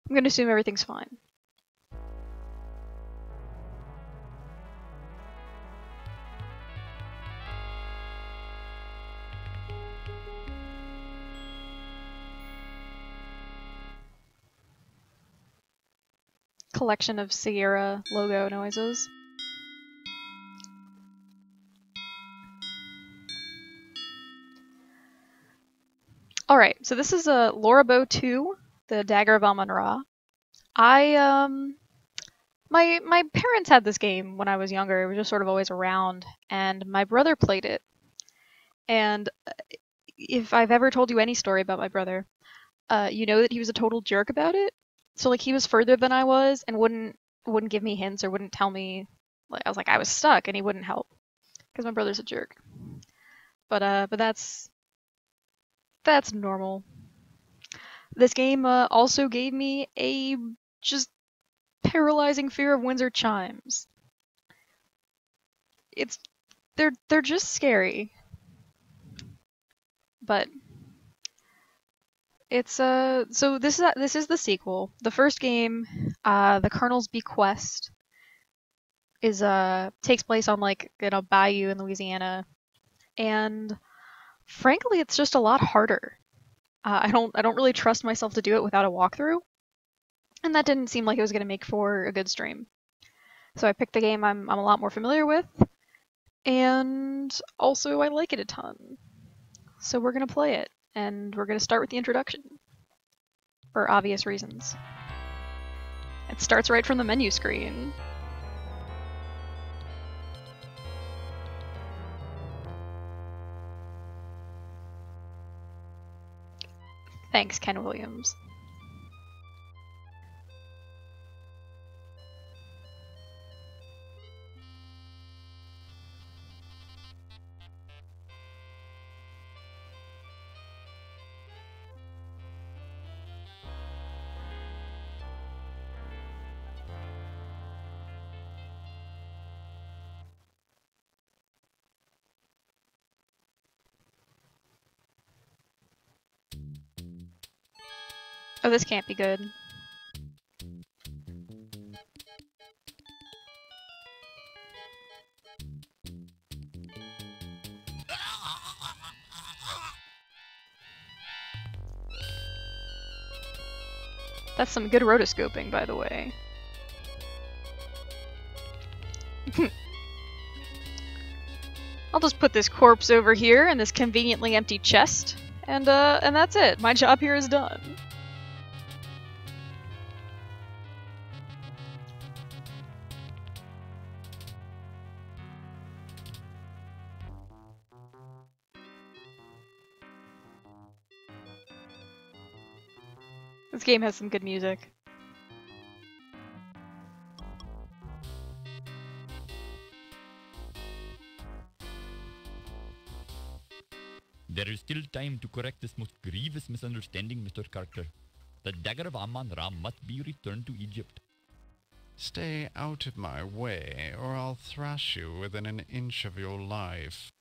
I'm gonna assume everything's fine. Collection of Sierra logo noises. Alright, so this is a Lorabo 2, the Dagger of Amun-Ra. My parents had this game when I was younger. It was just sort of always around, and my brother played it. And if I've ever told you any story about my brother, you know that he was a total jerk about it. So like he was further than I was and wouldn't give me hints or wouldn't tell me. Like I was like I was stuck and he wouldn't help because my brother's a jerk. But that's normal. This game also gave me a just paralyzing fear of Windsor chimes. They're just scary. But it's so this is the sequel. The first game, The Colonel's Bequest, is takes place on like a bayou in Louisiana, and frankly, it's just a lot harder. I don't really trust myself to do it without a walkthrough, and that didn't seem like it was gonna make for a good stream. So I picked the game I'm a lot more familiar with, and also I like it a ton. So we're gonna play it, and we're gonna start with the introduction, for obvious reasons. It starts right from the menu screen. Thanks, Ken Williams. Oh, this can't be good. That's some good rotoscoping, by the way. I'll just put this corpse over here in this conveniently empty chest, and that's it. My job here is done. This game has some good music. There is still time to correct this most grievous misunderstanding, Mr. Carter. The dagger of Amun-Ra must be returned to Egypt. Stay out of my way, or I'll thrash you within an inch of your life.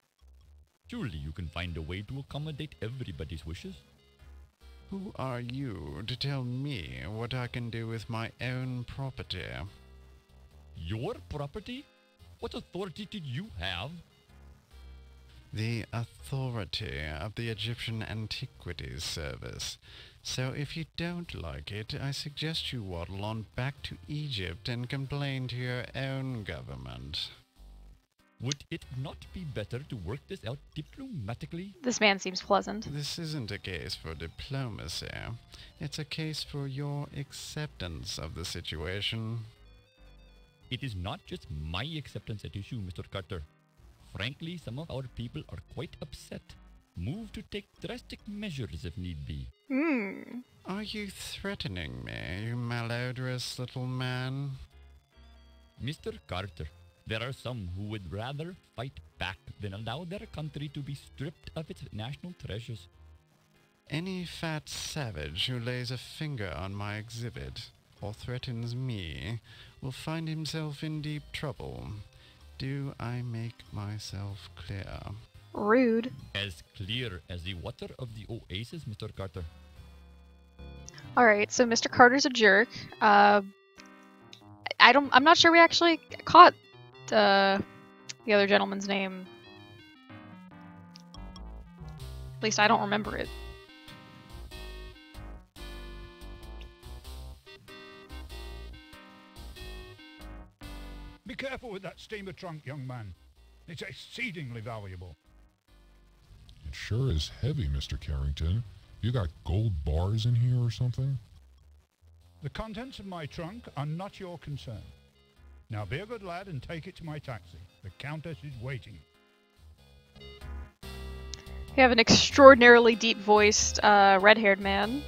Surely you can find a way to accommodate everybody's wishes. Who are you to tell me what I can do with my own property? Your property? What authority did you have? The authority of the Egyptian Antiquities Service. So if you don't like it, I suggest you waddle on back to Egypt and complain to your own government. Would it not be better to work this out diplomatically? This man seems pleasant. This isn't a case for diplomacy. It's a case for your acceptance of the situation. It is not just my acceptance at issue, Mr. Carter. Frankly, some of our people are quite upset. Moved to take drastic measures if need be. Are you threatening me, you malodorous little man? Mr. Carter, there are some who would rather fight back than allow their country to be stripped of its national treasures. Any fat savage who lays a finger on my exhibit or threatens me will find himself in deep trouble. Do I make myself clear? Rude. As clear as the water of the oasis, Mr. Carter. Alright, so Mr. Carter's a jerk. I'm not sure we actually caught the other gentleman's name. At least I don't remember it. Be careful with that steamer trunk, young man. It's exceedingly valuable. It sure is heavy, Mr. Carrington. You got gold bars in here or something? The contents of my trunk are not your concern. Now be a good lad and take it to my taxi. The Countess is waiting. We have an extraordinarily deep-voiced, red-haired man.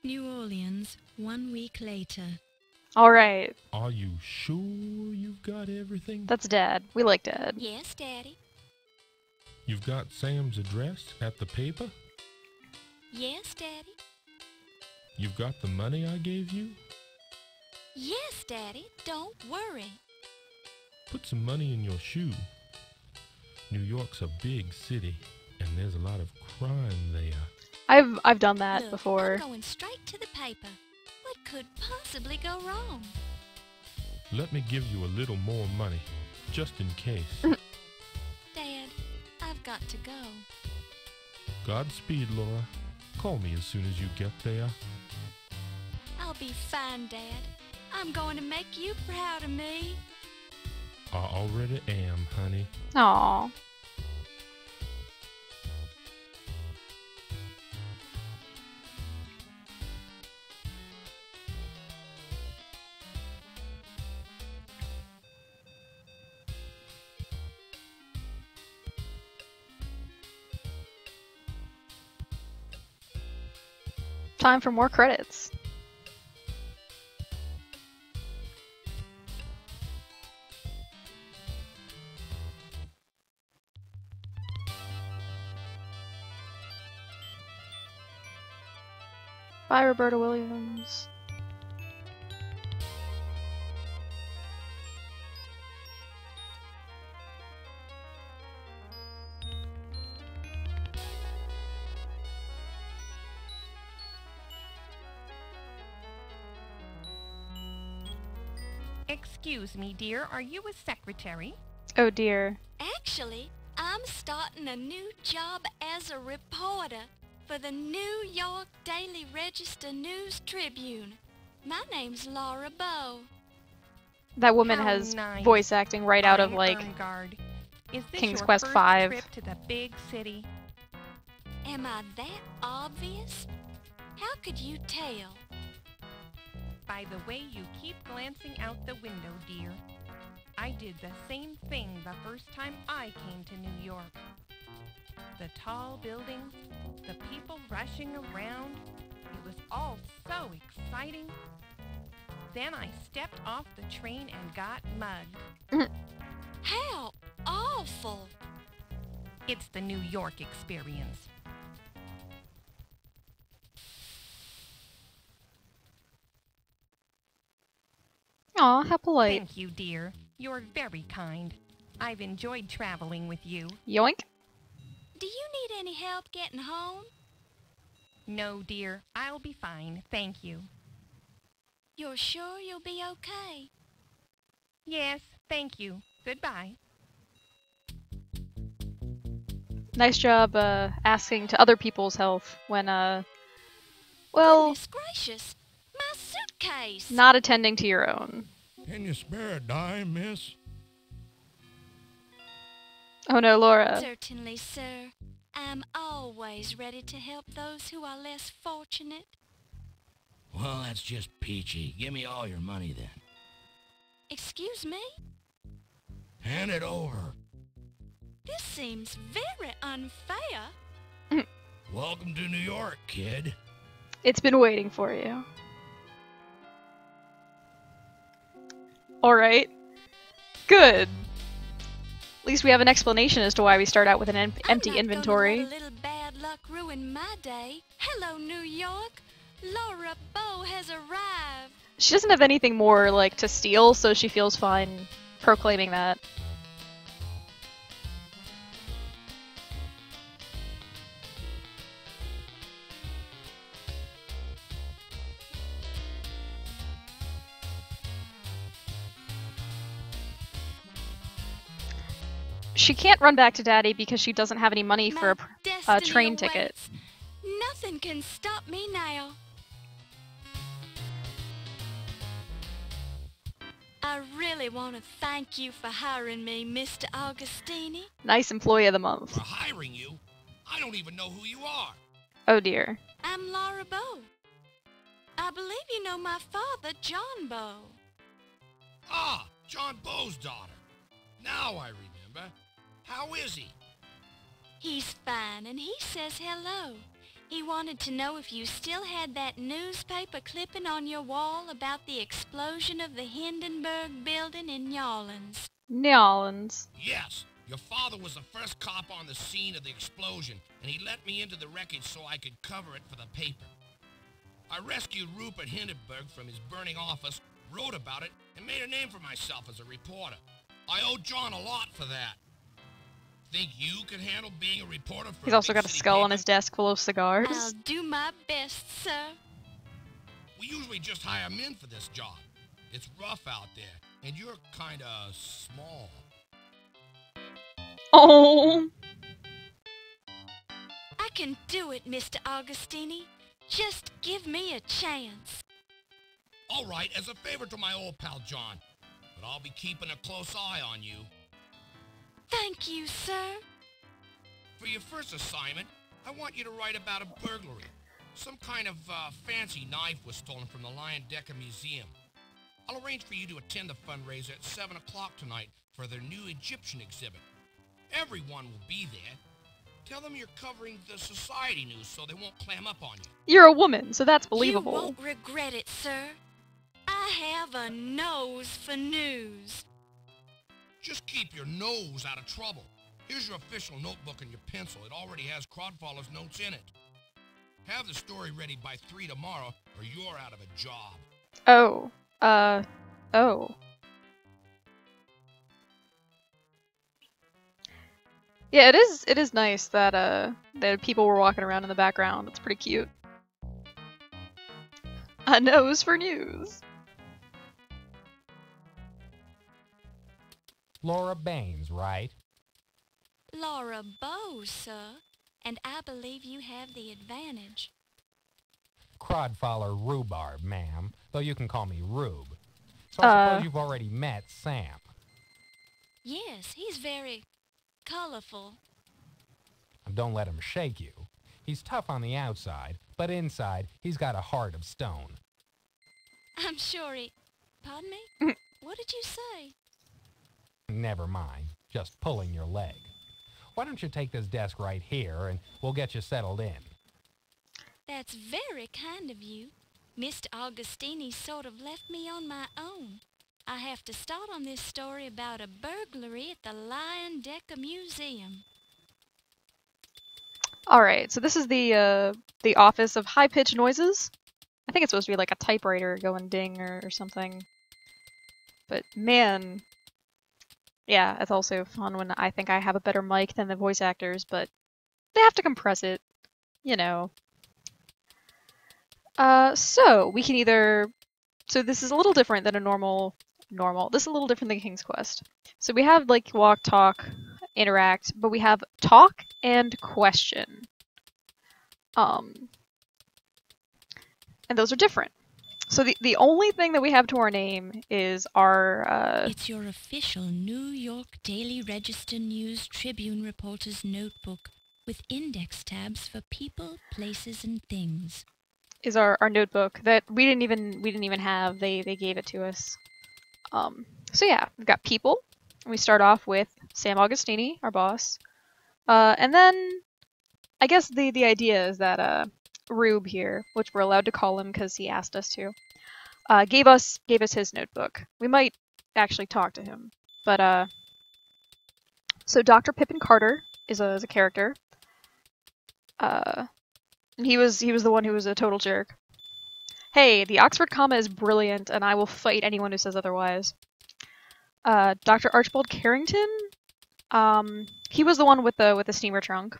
New Orleans, 1 week later. Alright, Are you sure you've got everything? that's Dad. We like Dad. Yes, Daddy. You've got Sam's address at the paper? Yes, Daddy. You've got the money I gave you? Yes, Daddy. Don't worry. Put some money in your shoe. New York's a big city, and there's a lot of crime there. I've done that Look, before. I'm going straight to the paper. What could possibly go wrong? Let me give you a little more money, just in case. Dad, I've got to go. Godspeed, Laura. Call me as soon as you get there. I'll be fine, Dad. I'm going to make you proud of me. I already am, honey. Aww. Time for more credits. Bye, Roberta Williams. Excuse me, dear, are you a secretary? Oh dear. Actually, I'm starting a new job as a reporter for the New York Daily Register News Tribune. My name's Laura Bow. That woman How has nice. voice acting right out of I'm like Irmgard. Is this King's your Quest first V. trip to the big city? Am I that obvious? How could you tell? By the way you keep glancing out the window, dear. I did the same thing the first time I came to New York. The tall buildings, the people rushing around, it was all so exciting. Then I stepped off the train and got mugged. How awful! It's the New York experience. Aw, how polite. Thank you, dear. You're very kind. I've enjoyed traveling with you. Yoink. Do you need any help getting home? No, dear. I'll be fine. Thank you. You're sure you'll be okay? Yes, thank you. Goodbye. Nice job asking to other people's health when well, Goodness gracious! My suitcase! not attending to your own. Can you spare a dime, miss? Oh no, Laura. Certainly, sir. I'm always ready to help those who are less fortunate. Well, that's just peachy. Give me all your money then. Excuse me? Hand it over. This seems very unfair. Welcome to New York, kid. It's been waiting for you. Alright. Good. At least we have an explanation as to why we start out with an empty I'm not inventory. gonna let a little bad luck ruin my day. Hello, New York. Laura Bow has arrived. She doesn't have anything more, like, to steal, so she feels fine proclaiming that. she can't run back to Daddy because she doesn't have any money for My a destiny train ticket. awaits. Nothing can stop me now. I really want to thank you for hiring me, Mr. Augustini. Nice Employee of the Month. For hiring you? I don't even know who you are. Oh dear. I'm Laura Bow. I believe you know my father, John Bow. Ah, John Bow's daughter. Now I remember. How is he? He's fine, and he says hello. He wanted to know if you still had that newspaper clipping on your wall about the explosion of the Hindenburg building in New Orleans. New Orleans. Yes. Your father was the first cop on the scene of the explosion, and he let me into the wreckage so I could cover it for the paper. I rescued Rupert Hindenburg from his burning office, wrote about it, and made a name for myself as a reporter. I owe John a lot for that. Think you could handle being a reporter for He's a also big got a city skull on paper? his desk full of cigars. I'll do my best, sir. We usually just hire men for this job. It's rough out there, and you're kinda small. Oh. I can do it, Mr. Augustini. Just give me a chance. All right, as a favor to my old pal John, but I'll be keeping a close eye on you. Thank you, sir. For your first assignment, I want you to write about a burglary. Some kind of fancy knife was stolen from the Lion Decker Museum. I'll arrange for you to attend the fundraiser at 7 o'clock tonight for their new Egyptian exhibit. Everyone will be there. Tell them you're covering the society news so they won't clam up on you. You're a woman, so that's believable. You won't regret it, sir. I have a nose for news. Just keep your nose out of trouble. Here's your official notebook and your pencil. It already has Crodfaller's notes in it. Have the story ready by 3 tomorrow, or you're out of a job. Oh. Oh. Yeah, it is nice that that people were walking around in the background. It's pretty cute. A nose for news. Laura Baines, right? Laura Bow, sir. And I believe you have the advantage. Crodfaller Rhubarb, ma'am, though you can call me Rube. So I suppose you've already met Sam. Yes, he's very colorful. Don't let him shake you. He's tough on the outside, but inside he's got a heart of stone. I'm sure he... Pardon me? What did you say? Never mind, just pulling your leg. Why don't you take this desk right here and we'll get you settled in. That's very kind of you. Mr. Augustini sort of left me on my own. I have to start on this story about a burglary at the Lion Decker Museum. Alright, so this is the office of high-pitched noises. I think it's supposed to be like a typewriter going ding or something. But man, yeah, it's also fun when I think I have a better mic than the voice actors, but they have to compress it, you know. So we can either... So this is a little different than a normal... This is a little different than King's Quest. So we have, like, walk, talk, interact, but we have talk and question. And those are different. So the only thing that we have to our name is our, It's your official New York Daily Register News Tribune reporter's notebook with index tabs for people, places, and things. Is our notebook that we didn't even have. They gave it to us. So yeah, we've got people. We start off with Sam Augustini, our boss. And then I guess the idea is that Rube here, which we're allowed to call him because he asked us to, gave us his notebook. We might actually talk to him, but so Dr. Pippin Carter is a character. And he was the one who was a total jerk. Hey, the Oxford comma is brilliant, and I will fight anyone who says otherwise. Dr. Archibald Carrington, he was the one with the steamer trunk.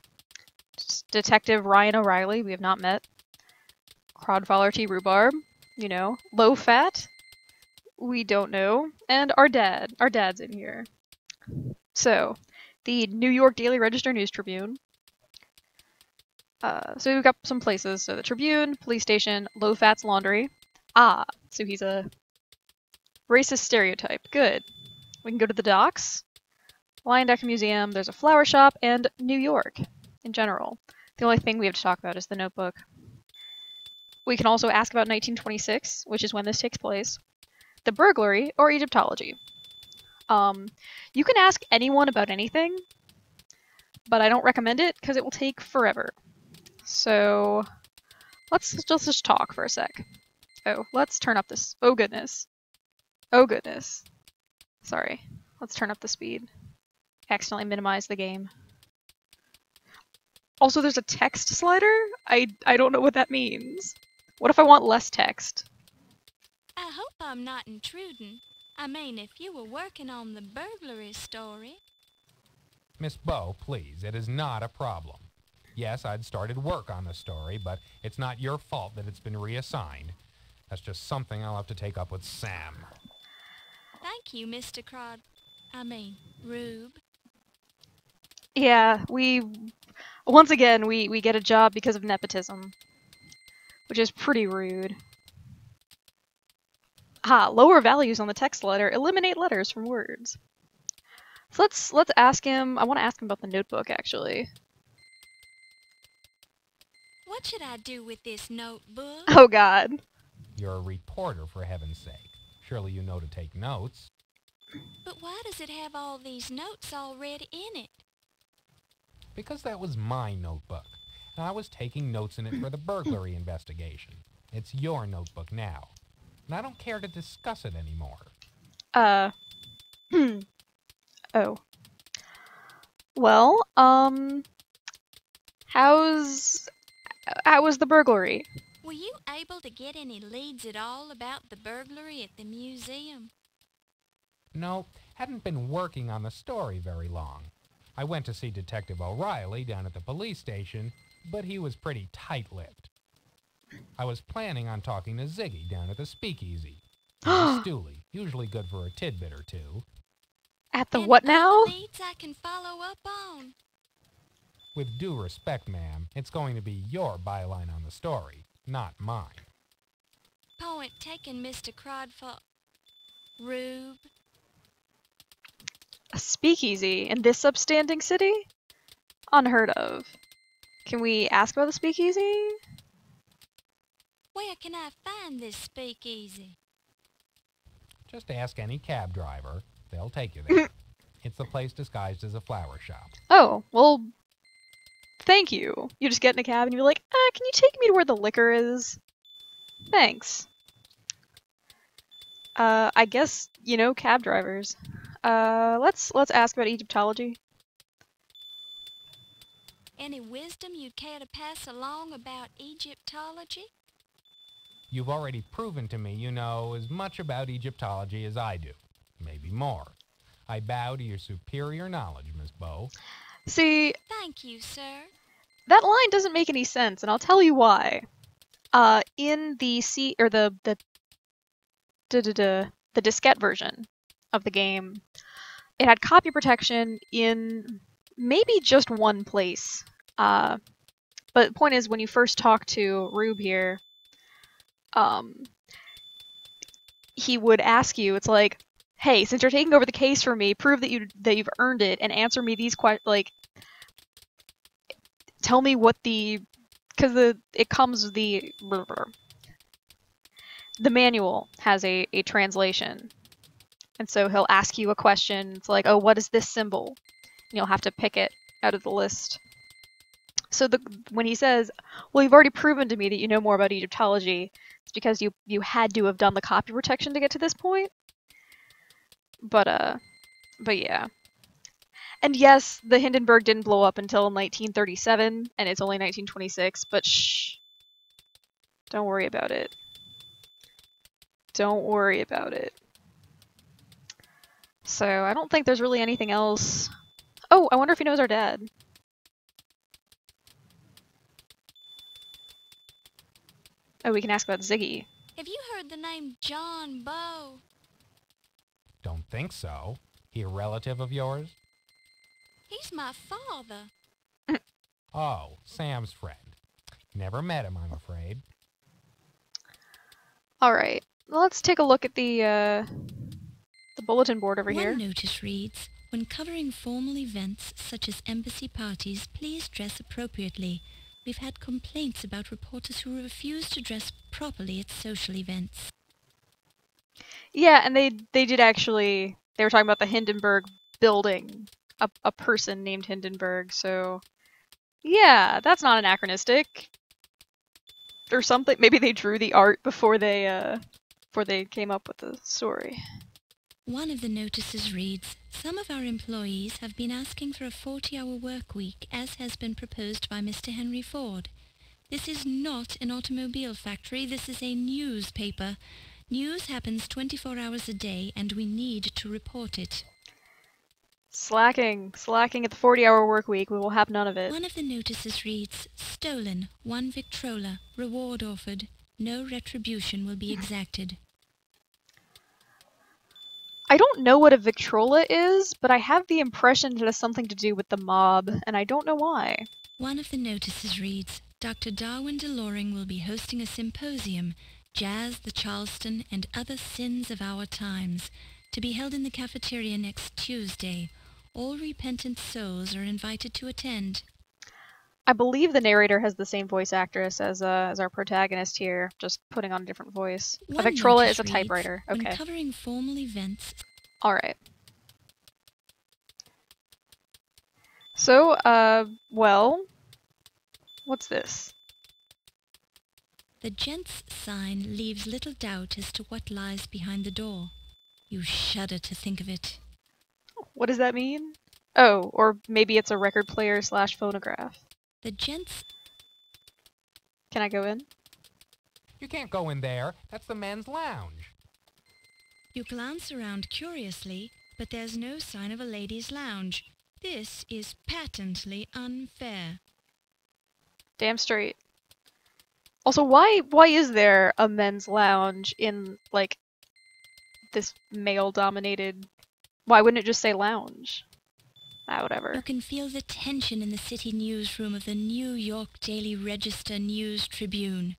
Detective Ryan O'Reilly, we have not met. Crodfaller T. Rhubarb, you know. Low Fat, we don't know. And our dad's in here. So, the New York Daily Register News Tribune. So we've got some places. So the Tribune, police station, Low Fats Laundry. Ah, so he's a racist stereotype. Good. We can go to the docks, Lion Decker Museum, there's a flower shop, and New York in general. The only thing we have to talk about is the notebook. We can also ask about 1926, which is when this takes place, the burglary, or Egyptology. You can ask anyone about anything, but I don't recommend it because it will take forever. So let's just talk for a sec. Oh, let's turn up this. Oh goodness. Oh goodness. Sorry. Let's turn up the speed. Accidentally minimize the game. Also, there's a text slider? I don't know what that means. What if I want less text? I hope I'm not intruding. I mean, if you were working on the burglary story. Miss Bow, please, it is not a problem. Yes, I'd started work on the story, but it's not your fault that it's been reassigned. That's just something I'll have to take up with Sam. Thank you, Mr. Rube. Yeah, once again, we get a job because of nepotism, which is pretty rude. Lower values on the text letter eliminate letters from words. So let's ask him. I want to ask him about the notebook, actually. What should I do with this notebook? Oh God. You're a reporter, for heaven's sake. Surely you know to take notes. But why does it have all these notes already in it? Because that was my notebook, and I was taking notes in it for the burglary investigation. It's your notebook now, and I don't care to discuss it anymore. Oh. Well, how was the burglary? Were you able to get any leads at all about the burglary at the museum? No, hadn't been working on the story very long. I went to see Detective O'Reilly down at the police station, but he was pretty tight-lipped. I was planning on talking to Ziggy down at the Speakeasy. He's a stoolie, usually good for a tidbit or two. At the what now? Leads I can follow up on. With due respect, ma'am, it's going to be your byline on the story, not mine. Point taken, Mr. Rube. A speakeasy in this upstanding city? Unheard of. Can we ask about the speakeasy? Where can I find this speakeasy? Just ask any cab driver. They'll take you there. It's the place disguised as a flower shop. Oh, well, thank you. You just get in a cab and you're like, can you take me to where the liquor is? Thanks. I guess, cab drivers. Let's ask about Egyptology. Any wisdom you'd care to pass along about Egyptology? You've already proven to me you know as much about Egyptology as I do. Maybe more. I bow to your superior knowledge, Miss Bow. See... Thank you, sir. That line doesn't make any sense, and I'll tell you why. In the diskette version of the game, it had copy protection in maybe just one place. But the point is, when you first talk to Rube here, he would ask you, it's like, hey, since you're taking over the case for me, prove that you've earned it, and answer me these questions. Tell me what because it comes with the manual has a translation, and so he'll ask you a question. It's like, oh, what is this symbol? And you'll have to pick it out of the list. So when he says, well, you've already proven to me that you know more about Egyptology, it's because you had to have done the copy protection to get to this point. But yeah. And yes, the Hindenburg didn't blow up until 1937, and it's only 1926, but shh. Don't worry about it. Don't worry about it. So, I don't think there's really anything else. Oh, I wonder if he knows our dad. Oh, we can ask about Ziggy. Have you heard the name John Bow? Don't think so. He a relative of yours? He That's my father. Oh, Sam's friend. Never met him, I'm afraid. Alright, let's take a look at the bulletin board over here. One notice reads, when covering formal events such as embassy parties, please dress appropriately. We've had complaints about reporters who refuse to dress properly at social events. Yeah, and they did actually, they were talking about the Hindenburg building, a person named Hindenburg, so yeah, that's not anachronistic. Or something, maybe they drew the art before they came up with the story. One of the notices reads, some of our employees have been asking for a 40-hour work week, as has been proposed by Mr. Henry Ford. This is not an automobile factory, this is a newspaper. News happens 24 hours a day, and we need to report it. Slacking at the 40-hour work week, we will have none of it. One of the notices reads, stolen, 1 Victrola, reward offered, no retribution will be exacted. I don't know what a Victrola is, but I have the impression it has something to do with the mob, and I don't know why. One of the notices reads, Dr. Darwin DeLoring will be hosting a symposium, Jazz, the Charleston, and Other Sins of Our Times, to be held in the cafeteria next Tuesday. All repentant souls are invited to attend. I believe the narrator has the same voice actress as our protagonist here, just putting on a different voice. A Victrola is a typewriter. Okay. When covering formal events. Alright. So, well, what's this? The gents' sign leaves little doubt as to what lies behind the door. You shudder to think of it. What does that mean? Oh, or maybe it's a record player / phonograph. The gents... Can I go in? You can't go in there. That's the men's lounge. You glance around curiously, but there's no sign of a ladies' lounge. This is patently unfair. Damn straight. Also, why is there a men's lounge in, like, this male-dominated... Why wouldn't it just say lounge? Ah, whatever. You can feel the tension in the city newsroom of the New York Daily Register News Tribune.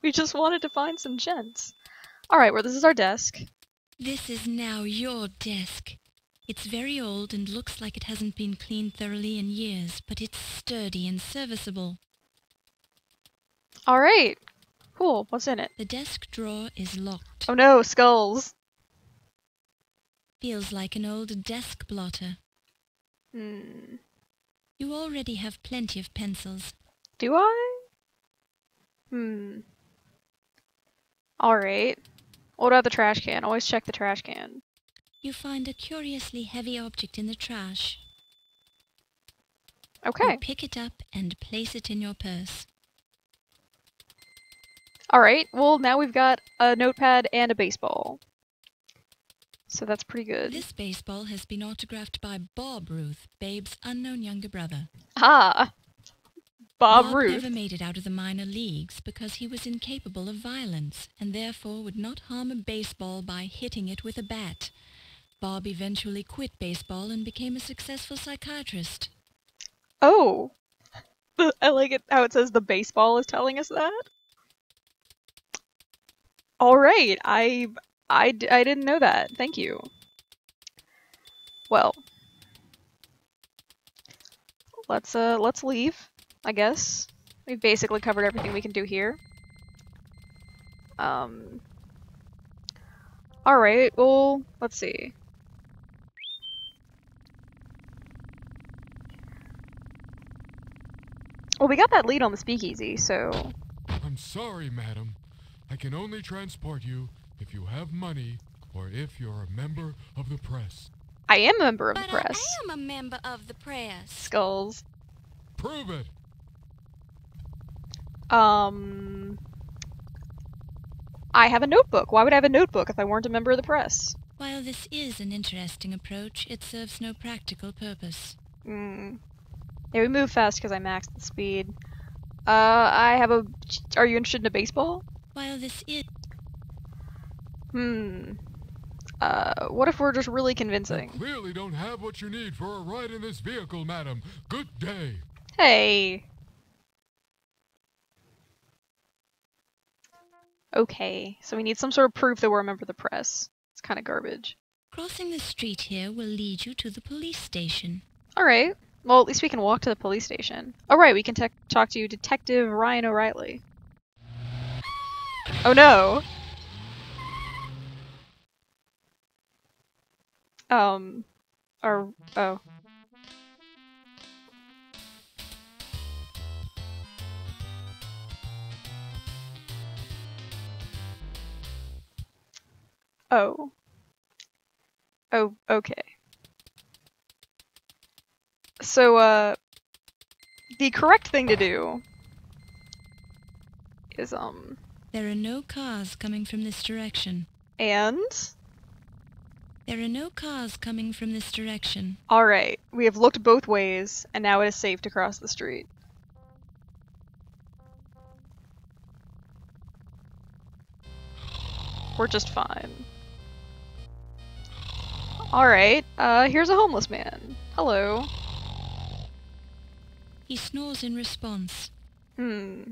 We just wanted to find some gents. Alright, well, this is our desk. This is now your desk. It's very old and looks like it hasn't been cleaned thoroughly in years, but it's sturdy and serviceable. Alright. Cool. What's in it? The desk drawer is locked. Oh no, skulls. Feels like an old desk blotter. You already have plenty of pencils. Do I? Alright. What about the trash can? Always check the trash can. You find a curiously heavy object in the trash. Okay. You pick it up and place it in your purse. Alright, well now we've got a notepad and a baseball. So that's pretty good. This baseball has been autographed by Bob Ruth, Babe's unknown younger brother. Ah! Bob Ruth. never made it out of the minor leagues because he was incapable of violence and therefore would not harm a baseball by hitting it with a bat. Bob eventually quit baseball and became a successful psychiatrist. Oh! I like it how it says the baseball is telling us that. Alright, I didn't know that. Thank you. Well. Let's leave, I guess. We've basically covered everything we can do here. Alright, well, let's see. Well, we got that lead on the speakeasy, so... I'm sorry, madam. I can only transport you if you have money or if you're a member of the press. I am a member of the press. I am a member of the press. Skulls. Prove it! I have a notebook. Why would I have a notebook if I weren't a member of the press? While this is an interesting approach, it serves no practical purpose. Yeah, we move fast because I maxed the speed. I have a... Are you interested in a baseball? While this is... What if we're just really You convincing? clearly don't have what you need for a ride in this vehicle, madam. Good day. Hey. Okay, so we need some sort of proof that we're a member of the press. It's kind of garbage. Crossing the street here will lead you to the police station. Alright. Well, at least we can walk to the police station. Alright, we can talk to Detective Ryan O'Reilly. Oh no! Oh. Oh. Oh, okay. So, the correct thing to do is, There are no cars coming from this direction. and? There are no cars coming from this direction. Alright, we have looked both ways, and now it is safe to cross the street. We're just fine. Alright, here's a homeless man. Hello. He snores in response. Hmm.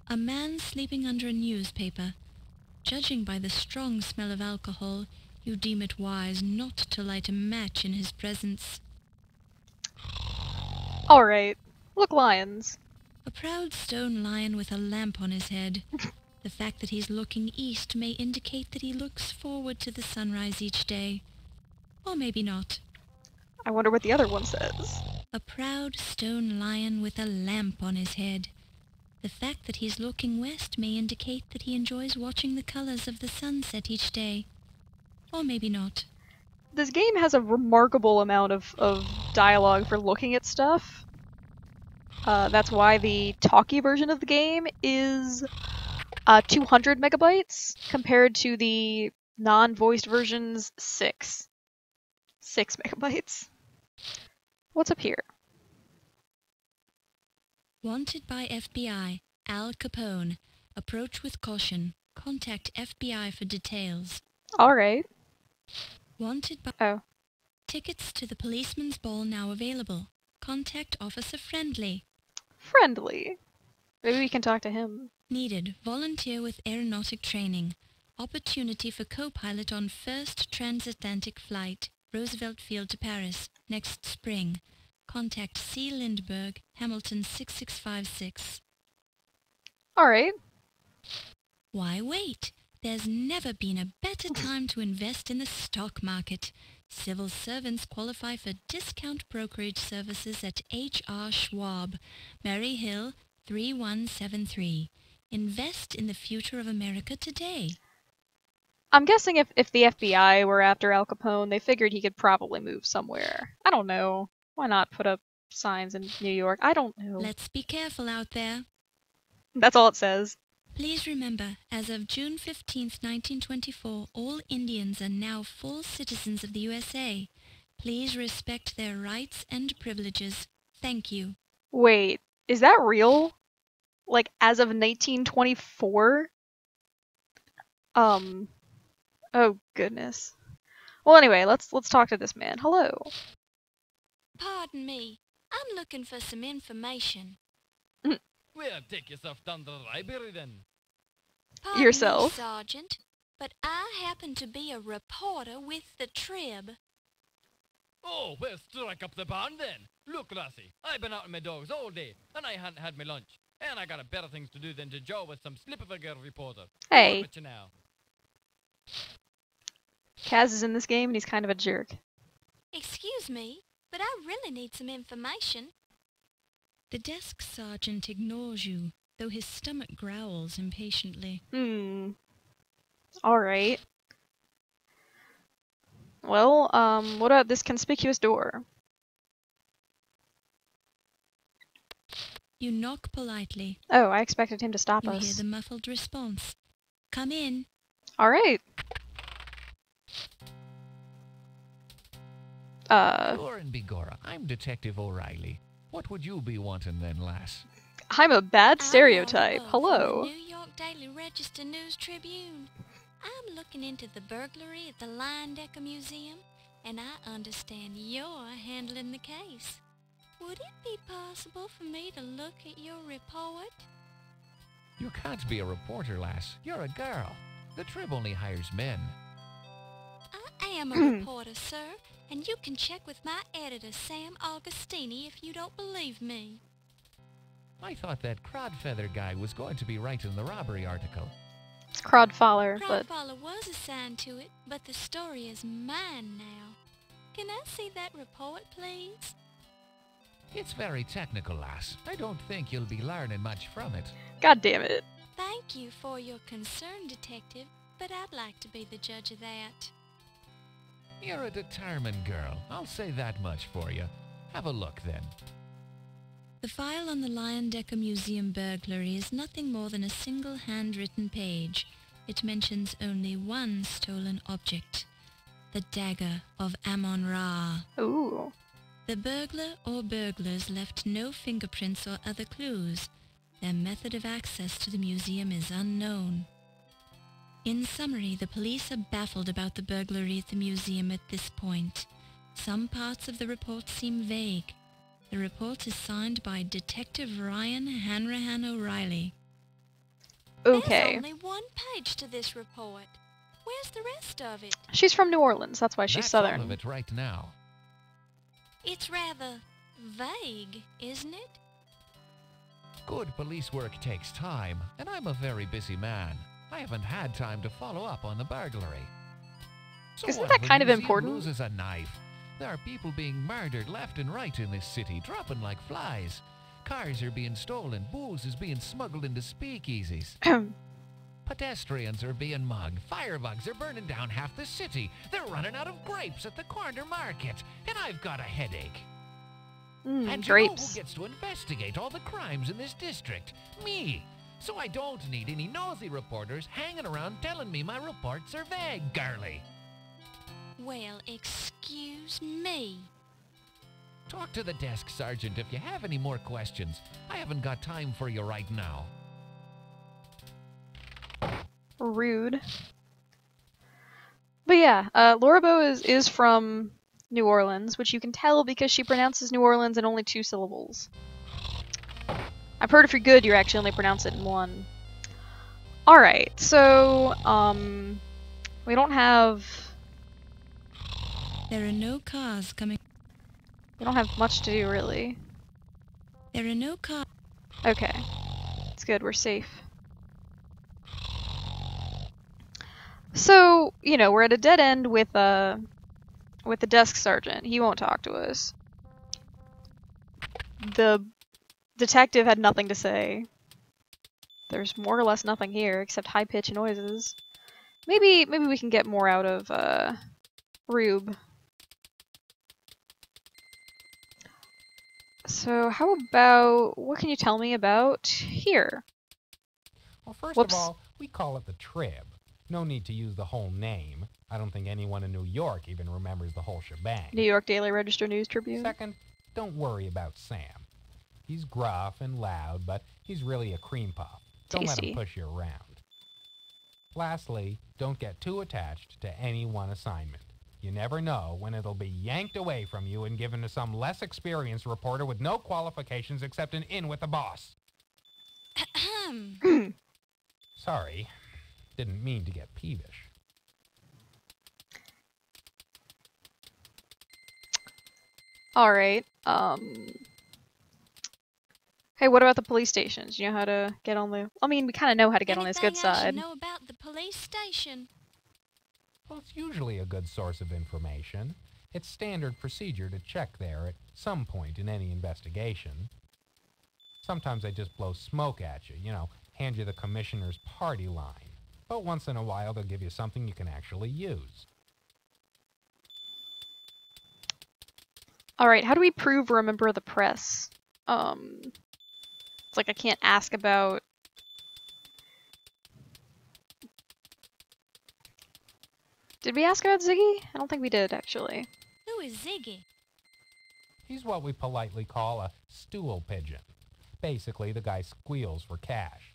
A man sleeping under a newspaper. Judging by the strong smell of alcohol, you deem it wise not to light a match in his presence. Alright. Look, lions. A proud stone lion with a lamp on his head. The fact that he's looking east may indicate that he looks forward to the sunrise each day. Or maybe not. I wonder what the other one says. A proud stone lion with a lamp on his head. The fact that he's looking west may indicate that he enjoys watching the colors of the sunset each day. Or maybe not. This game has a remarkable amount of dialogue for looking at stuff. That's why the talkie version of the game is 200 megabytes compared to the non-voiced version's 6 megabytes. What's up here? Wanted by FBI, Al Capone. Approach with caution. Contact FBI for details. Alright. Wanted by... Oh. Tickets to the policeman's ball now available. Contact Officer Friendly. Friendly. Maybe we can talk to him. Needed. Volunteer with aeronautic training. Opportunity for co-pilot on first transatlantic flight. Roosevelt Field to Paris. Next spring. Contact C. Lindbergh, Hamilton 6656. Alright. Why wait? There's never been a better time to invest in the stock market. Civil servants qualify for discount brokerage services at H.R. Schwab, Mary Hill 3173. Invest in the future of America today. I'm guessing if the FBI were after Al Capone, they figured he could probably move somewhere. I don't know. Why not put up signs in New York? I don't know. Let's be careful out there. That's all it says. Please remember, as of June 15th, 1924, all Indians are now full citizens of the USA. Please respect their rights and privileges. Thank you. Wait, is that real? Like, as of 1924? Oh goodness. Well, anyway, let's talk to this man. Hello. Pardon me. I'm looking for some information. Well, take yourself down to the library then. Pardon Yourself. me, Sergeant, but I happen to be a reporter with the Trib. Oh, well, strike up the band then. Look, lassie, I've been out with my dogs all day, and I hadn't had my lunch. And I got a better things to do than to jaw with some slip of a girl reporter. Hey. What you now? Kaz is in this game, and he's kind of a jerk. Excuse me, but I really need some information. The desk sergeant ignores you, though his stomach growls impatiently. Alright. Well, what about this conspicuous door? You knock politely. Oh, I expected him to stop You us. hear the muffled response. Come in. Alright. Lauren Bigora, I'm Detective O'Reilly. What would you be wanting then, lass? I'm a bad I'm stereotype. Laura Bow from the Hello. New York Daily Register News Tribune. I'm looking into the burglary at the Leyendecker Museum, and I understand you're handling the case. Would it be possible for me to look at your report? You can't be a reporter, lass. You're a girl. The Trib only hires men. I am a reporter, sir, and you can check with my editor, Sam Augustini, if you don't believe me. I thought that Crodfeather guy was going to be writing the robbery article. It's Crodfaller, but... Crodfaller was assigned to it, but the story is mine now. Can I see that report, please? It's very technical, lass. I don't think you'll be learning much from it. God damn it. Thank you for your concern, Detective, but I'd like to be the judge of that. You're a determined girl. I'll say that much for you. Have a look, then. The file on the Leyendecker Museum burglary is nothing more than a single handwritten page. It mentions only one stolen object, the dagger of Amun-Ra. Ooh. The burglar or burglars left no fingerprints or other clues. Their method of access to the museum is unknown. In summary, the police are baffled about the burglary at the museum at this point. Some parts of the report seem vague. The report is signed by Detective Ryan Hanrahan O'Reilly. Okay. There's only one page to this report. Where's the rest of it? She's from New Orleans, that's why she's That's Southern. all of it right now. It's rather vague, isn't it? Good police work takes time, and I'm a very busy man. I haven't had time to follow up on the burglary. So Isn't what, that the kind of museum important? loses a knife. There are people being murdered left and right in this city, dropping like flies. Cars are being stolen, booze is being smuggled into speakeasies. Pedestrians are being mugged, firebugs are burning down half the city. They're running out of grapes at the corner market, and I've got a headache. And you know grapes. who gets to investigate all the crimes in this district? Me. So I don't need any nosy reporters hanging around telling me my reports are vague, girly. Well, excuse me. Talk to the desk sergeant if you have any more questions. I haven't got time for you right now. Rude. But yeah, Laura Bow is from New Orleans, which you can tell because she pronounces New Orleans in only 2 syllables. I've heard if you're good, you actually only pronounce it in 1. Alright, so, we don't have... There are no cars coming. We don't have much to do, really. There are no cars. Okay. It's good, we're safe. So, you know, we're at a dead end with the desk sergeant. He won't talk to us. The detective had nothing to say. There's more or less nothing here except high-pitched noises. Maybe we can get more out of Rube. So how about, what can you tell me about here? Well, first Whoops. of all, we call it the Trib. No need to use the whole name. I don't think anyone in New York even remembers the whole shebang. New York Daily Register News Tribune. Second, don't worry about Sam. He's gruff and loud, but he's really a cream puff. Don't let Tasty. him push you around. Lastly, don't get too attached to any one assignment. You never know when it'll be yanked away from you and given to some less experienced reporter with no qualifications except an in with the boss. Sorry. Didn't mean to get peevish. Alright, hey, what about the police stations? You know how to get on the... I mean, we kind of know how to get on his good Anything I side. should know about the police station? Well, it's usually a good source of information. It's standard procedure to check there at some point in any investigation. Sometimes they just blow smoke at you, hand you the commissioner's party line. But once in a while, they'll give you something you can actually use. Alright, how do we prove we're a member of the press? It's like I can't ask about... Did we ask about Ziggy? I don't think we did, actually. Who is Ziggy? He's what we politely call a stool pigeon. Basically, the guy squeals for cash.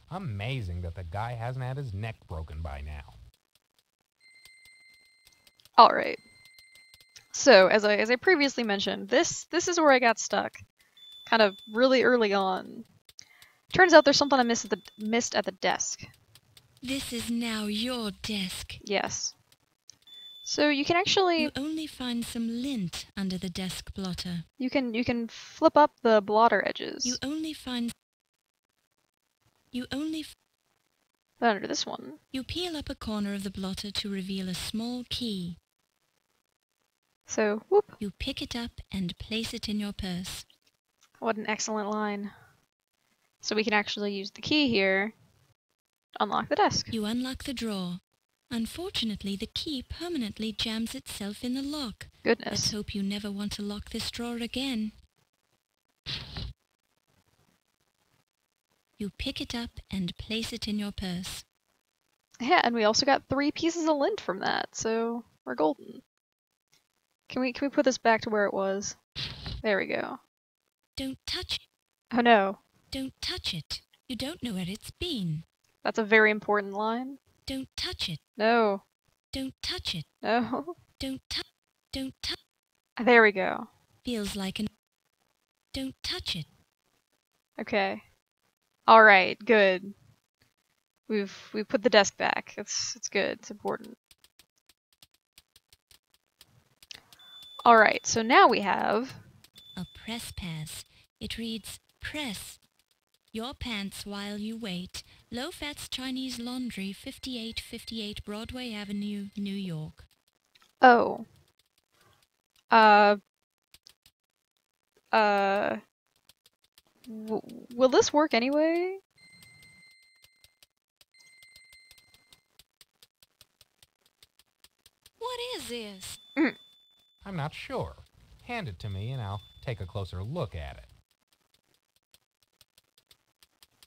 Amazing that the guy hasn't had his neck broken by now. Alright. So, as I previously mentioned, this is where I got stuck. Kind of really early on. Turns out there's something I missed at the desk. This is now your desk. Yes. So you can actually... You only find some lint under the desk blotter. You can flip up the blotter edges. You only find... But under this one. You peel up a corner of the blotter to reveal a small key. So, whoop. You pick it up and place it in your purse. What an excellent line. So we can actually use the key here to unlock the desk. You unlock the drawer. Unfortunately, the key permanently jams itself in the lock. Goodness. Let's hope you never want to lock this drawer again. You pick it up and place it in your purse. Yeah, and we also got 3 pieces of lint from that, so we're golden. Can we put this back to where it was? There we go. Don't touch it. Oh no. Don't touch it. You don't know where it's been. That's a very important line. Don't touch it. No. Don't touch it. No. Don't touch. Don't touch. There we go. Feels like an... Don't touch it. Okay. Alright, good. We put the desk back. It's good. It's important. Alright, so now we have... A press pass. It reads, press your pants while you wait. Low-Fats Chinese Laundry, 5858 Broadway Avenue, New York. Oh. Will this work anyway? What is this? I'm not sure. Hand it to me and I'll take a closer look at it.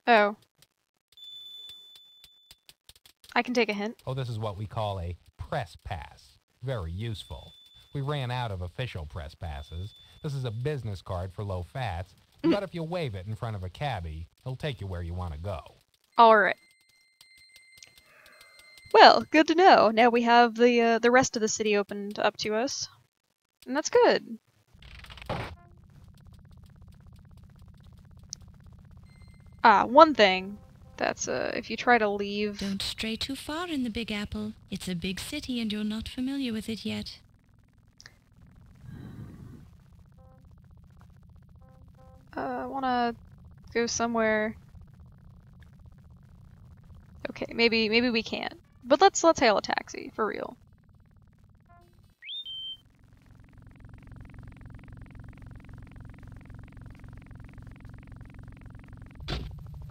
Oh. I can take a hint. Oh, this is what we call a press pass. Very useful. We ran out of official press passes. This is a business card for low fats, but if you wave it in front of a cabbie, he'll take you where you want to go. Alright. Well, good to know. Now we have the rest of the city opened up to us. And that's good. One thing. That's, if you try to leave... Don't stray too far in the Big Apple. It's a big city and you're not familiar with it yet. I wanna go somewhere... Okay, maybe we can't. But let's hail a taxi, for real.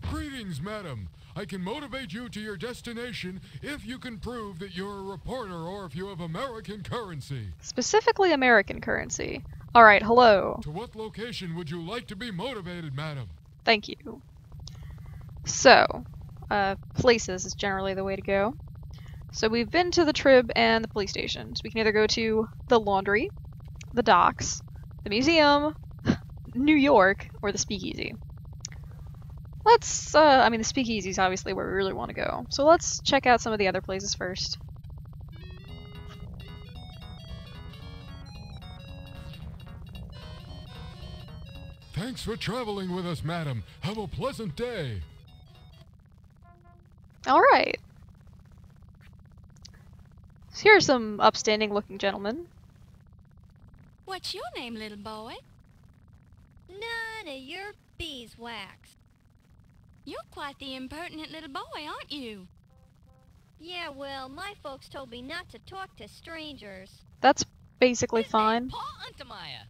Greetings, madam. I can motivate you to your destination if you can prove that you're a reporter or if you have American currency. Specifically American currency. Alright, hello. To what location would you like to be motivated, madam? Thank you. So, places is generally the way to go. So we've been to the Trib and the police station. So we can either go to the laundry, the docks, the museum, New York, or the Speakeasy. Let's, I mean the Speakeasy is obviously where we really want to go. So let's check out some of the other places first. Thanks for traveling with us, madam. Have a pleasant day. Alright. So here are some upstanding looking gentlemen. What's your name, little boy? None of your beeswax. You're quite the impertinent little boy, aren't you? Yeah, well, my folks told me not to talk to strangers. That's basically fine. Paul Untermeyer.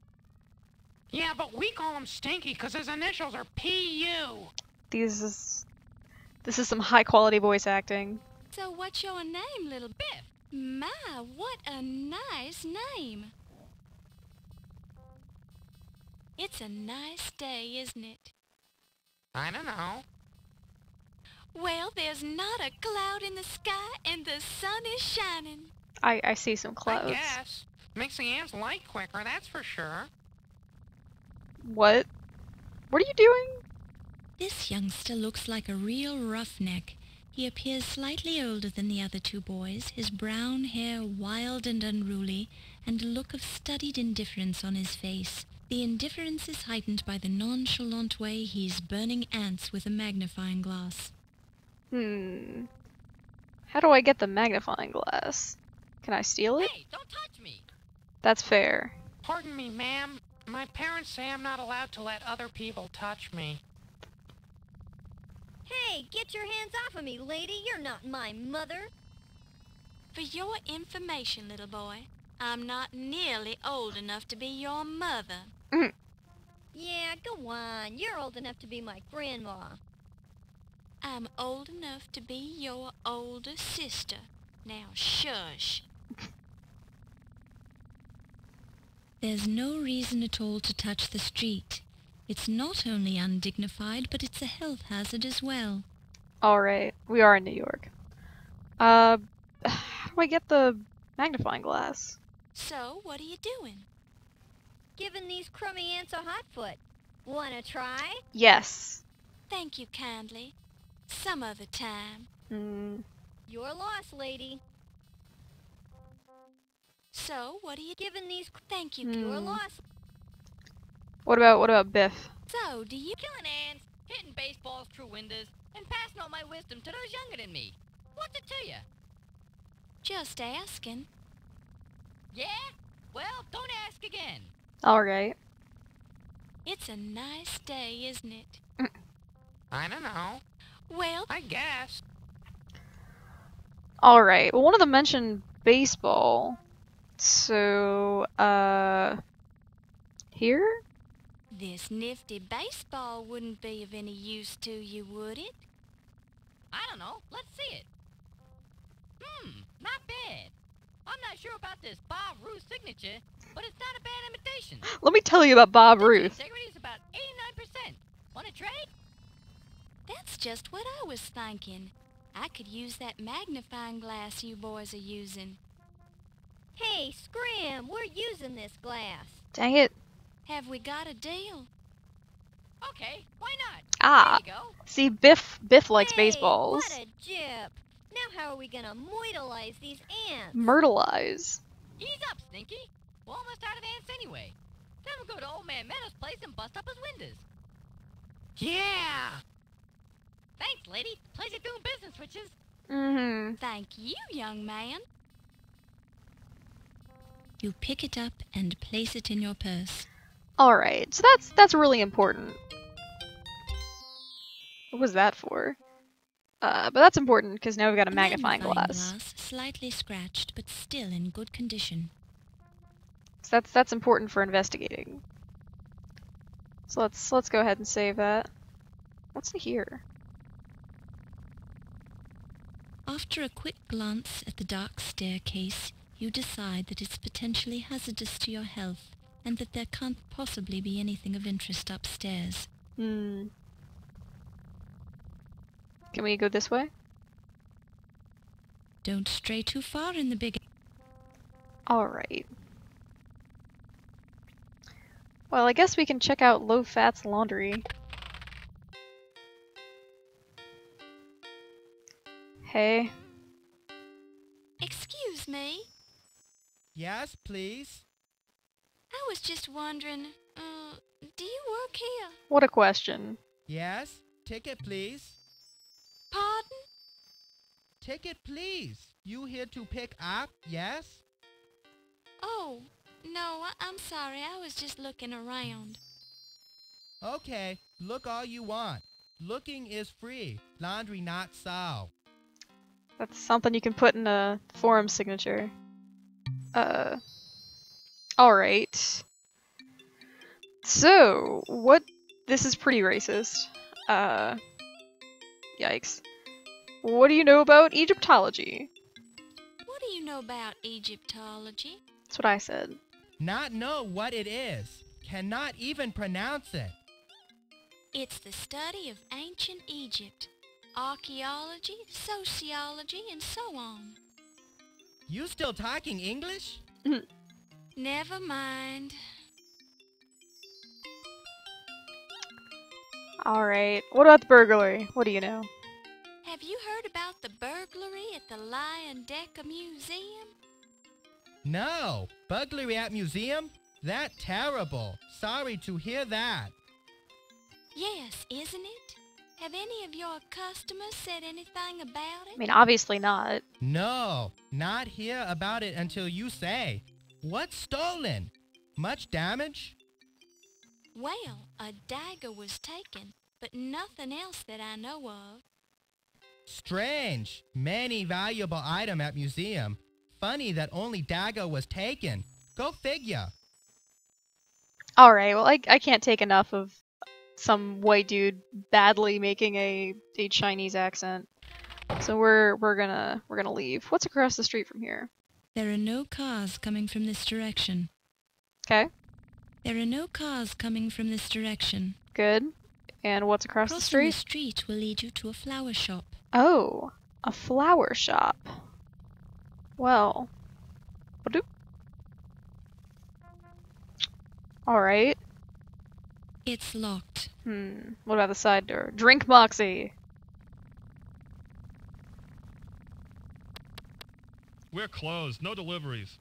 Yeah, but we call him Stinky because his initials are P.U. This is some high quality voice acting. So what's your name, little Biff? My, what a nice name. It's a nice day, isn't it? I don't know. Well, there's not a cloud in the sky and the sun is shining. I see some clouds. I guess. Makes the ants light quicker, that's for sure. What? What are you doing? This youngster looks like a real roughneck. He appears slightly older than the other two boys, his brown hair wild and unruly, and a look of studied indifference on his face. The indifference is heightened by the nonchalant way he's burning ants with a magnifying glass. How do I get the magnifying glass? Can I steal it? Hey, don't touch me! That's fair. Pardon me, ma'am. My parents say I'm not allowed to let other people touch me. Hey, get your hands off of me, lady. You're not my mother. For your information, little boy, I'm not nearly old enough to be your mother. Yeah, go on. You're old enough to be my grandma. I'm old enough to be your older sister. Now shush. There's no reason at all to touch the street. It's not only undignified, but it's a health hazard as well. Alright, we are in New York. How do I get the magnifying glass? So, what are you doing? Giving these crummy ants a hot foot. Wanna try? Yes. Thank you kindly. Some other time. Your loss, lady. So, what are you giving these? Thank you. Your loss. What about Biff? So, do you killing ants, hitting baseballs through windows, and passing on my wisdom to those younger than me? What's it to you? Just asking. Yeah? Well, don't ask again. Alright. It's a nice day, isn't it? I don't know. Well, I guess. Alright, well, one of them mentioned baseball. So, here? This nifty baseball wouldn't be of any use to you, would it? I don't know. Let's see it. Not bad. I'm not sure about this Bob Ruth signature, but it's not a bad imitation. Let me tell you about Bob Ruth. Integrity is about 89%. Want to trade? That's just what I was thinking. I could use that magnifying glass you boys are using. Hey, Scram, we're using this glass. Dang it. Have we got a deal? Okay, why not? Ah, there you go. See, Biff likes Hey, baseballs. What a jip. Now how are we gonna moidalize these ants? Myrtleize. Ease up, Stinky. We're almost out of ants anyway. Then we'll go to Old Man Meadow's place and bust up his windows. Yeah! Thanks, lady. Pleasure doing business, witches. Thank you, young man. You pick it up and place it in your purse. Alright, so that's really important. What was that for? But that's important because now we've got a magnifying glass. Slightly scratched, but still in good condition. So that's important for investigating. So let's go ahead and save that. What's in here? After a quick glance at the dark staircase, you decide that it's potentially hazardous to your health, and that there can't possibly be anything of interest upstairs. Can we go this way? Don't stray too far in the big... Alright. Well, I guess we can check out Low Fat's laundry. Hey. Excuse me? Yes, please? I was just wondering, do you work here? What a question. Yes? Ticket, please? Pardon? Ticket, please. You here to pick up, yes? Oh, no, I'm sorry. I was just looking around. Okay, look all you want. Looking is free. Laundry not so. That's something you can put in a forum signature. Alright. So, this is pretty racist. Yikes. What do you know about Egyptology? What do you know about Egyptology? That's what I said. Not know what it is. Cannot even pronounce it. It's the study of ancient Egypt. Archaeology, sociology, and so on. You still talking English? Never mind. Alright. What about the burglary? What do you know? Have you heard about the burglary at the Lion Decker Museum? No, burglary at museum? That terrible. Sorry to hear that. Yes, isn't it? Have any of your customers said anything about I it? mean, obviously not. No, not hear about it until you say. What's stolen? Much damage? Well, a dagger was taken, but nothing else that I know of. Strange. Many valuable item at museum. Funny that only dagger was taken. Go figure. Alright, well, I can't take enough of some white dude badly making a Chinese accent. So we're gonna leave. What's across the street from here? There are no cars coming from this direction. Okay. There are no cars coming from this direction. Good. And what's across the Crossing street? the street will lead you to a flower shop. Oh, a flower shop. Well, alright. It's locked. What about the side door? Drink Moxie. We're closed. No deliveries.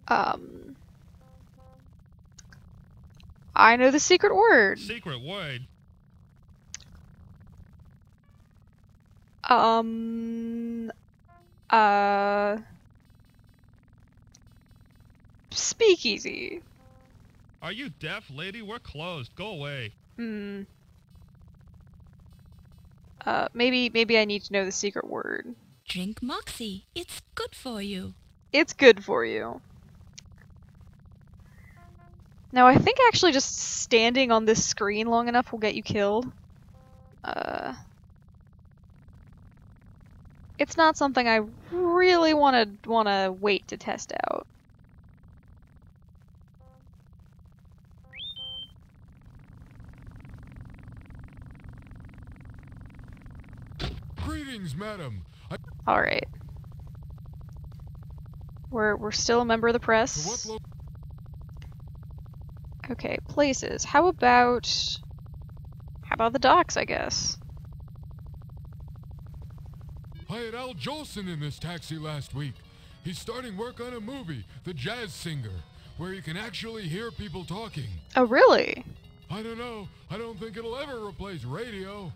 I know the secret word. Secret word? Speakeasy. Are you deaf, lady? We're closed. Go away. Maybe I need to know the secret word. Drink Moxie. It's good for you. It's good for you. Now, I think actually just standing on this screen long enough will get you killed. It's not something I really wanna wait to test out. Greetings, madam. Alright. We're still a member of the press. Okay, places. How about the docks, I guess? I had Al Jolson in this taxi last week. He's starting work on a movie, The Jazz Singer, where you can actually hear people talking. Oh, really? I don't know. I don't think it'll ever replace radio.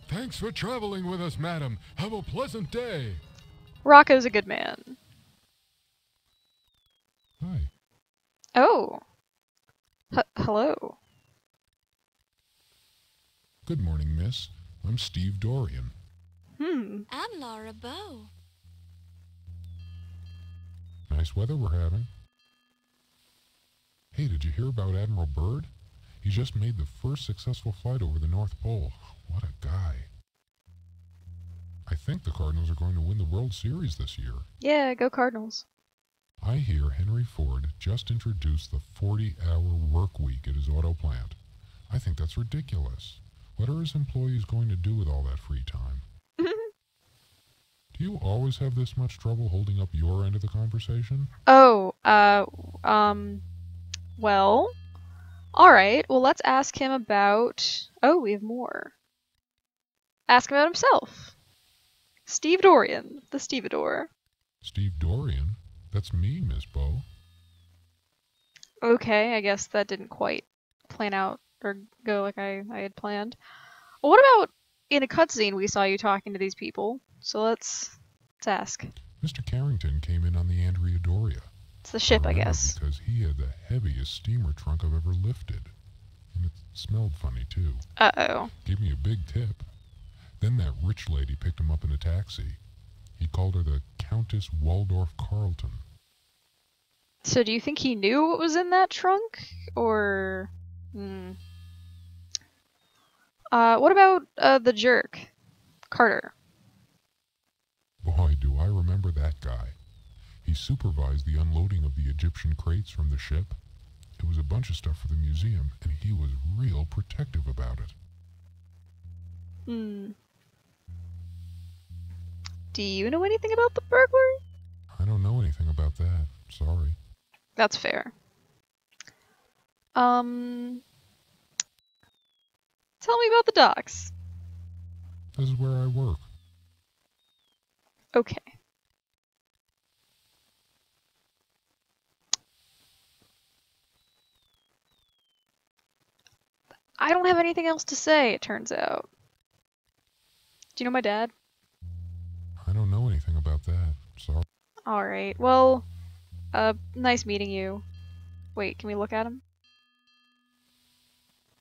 Thanks for traveling with us, madam. Have a pleasant day. Rocco's a good man. Hi. Oh. Hello. Good morning, miss. I'm Steve Dorian. I'm Laura Bow. Nice weather we're having. Hey, did you hear about Admiral Byrd? He just made the first successful flight over the North Pole. What a guy. I think the Cardinals are going to win the World Series this year. Yeah, go Cardinals. I hear Henry Ford just introduced the 40-hour work week at his auto plant. I think that's ridiculous. What are his employees going to do with all that free time? Do you always have this much trouble holding up your end of the conversation? Oh, well, alright, well let's ask him about... Oh, we have more. Ask him about himself. Steve Dorian, the Stevedore. Steve Dorian? That's me, Miss Bow. Okay, I guess that didn't quite plan out or go like I had planned. Well, what about in a cutscene we saw you talking to these people? So let's ask. Mr. Carrington came in on the Andrea Doria. It's the ship, I guess. Because he had the heaviest steamer trunk I've ever lifted. And it smelled funny, too. Uh-oh. Gave me a big tip. Then that rich lady picked him up in a taxi. He called her the Countess Waldorf Carlton. So do you think he knew what was in that trunk? Or... what about, the jerk? Carter. Boy, do I remember that guy. He supervised the unloading of the Egyptian crates from the ship. It was a bunch of stuff for the museum, and he was real protective about it. Do you know anything about the burglary? I don't know anything about that. Sorry. That's fair. Tell me about the docks. This is where I work. Okay. I don't have anything else to say, it turns out. Do you know my dad? I don't know anything about that. Sorry. Alright, well, nice meeting you. Wait, can we look at him?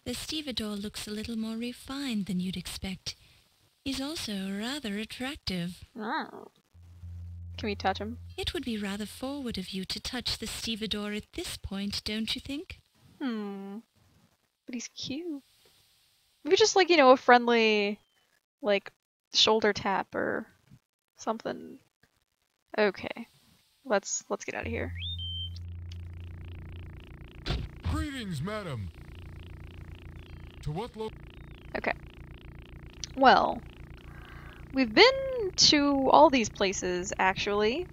The stevedore looks a little more refined than you'd expect. He's also rather attractive. Oh. Can we touch him? It would be rather forward of you to touch the stevedore at this point, don't you think? But he's cute. Maybe just like, a friendly, like, shoulder tap or something. Okay. Let's get out of here. Greetings, madam. To what Okay. Well, we've been to all these places, actually.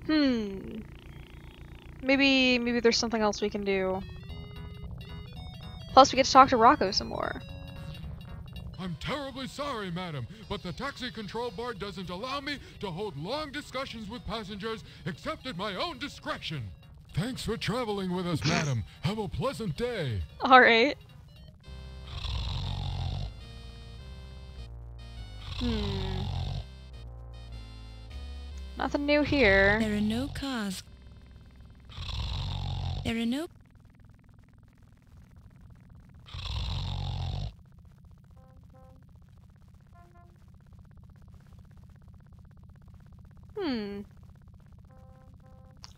Maybe there's something else we can do. Plus, we get to talk to Rocco some more. I'm terribly sorry, madam, but the taxi control board doesn't allow me to hold long discussions with passengers except at my own discretion. Thanks for traveling with us, madam. Have a pleasant day. Alright. Nothing new here. There are no cars. There are no...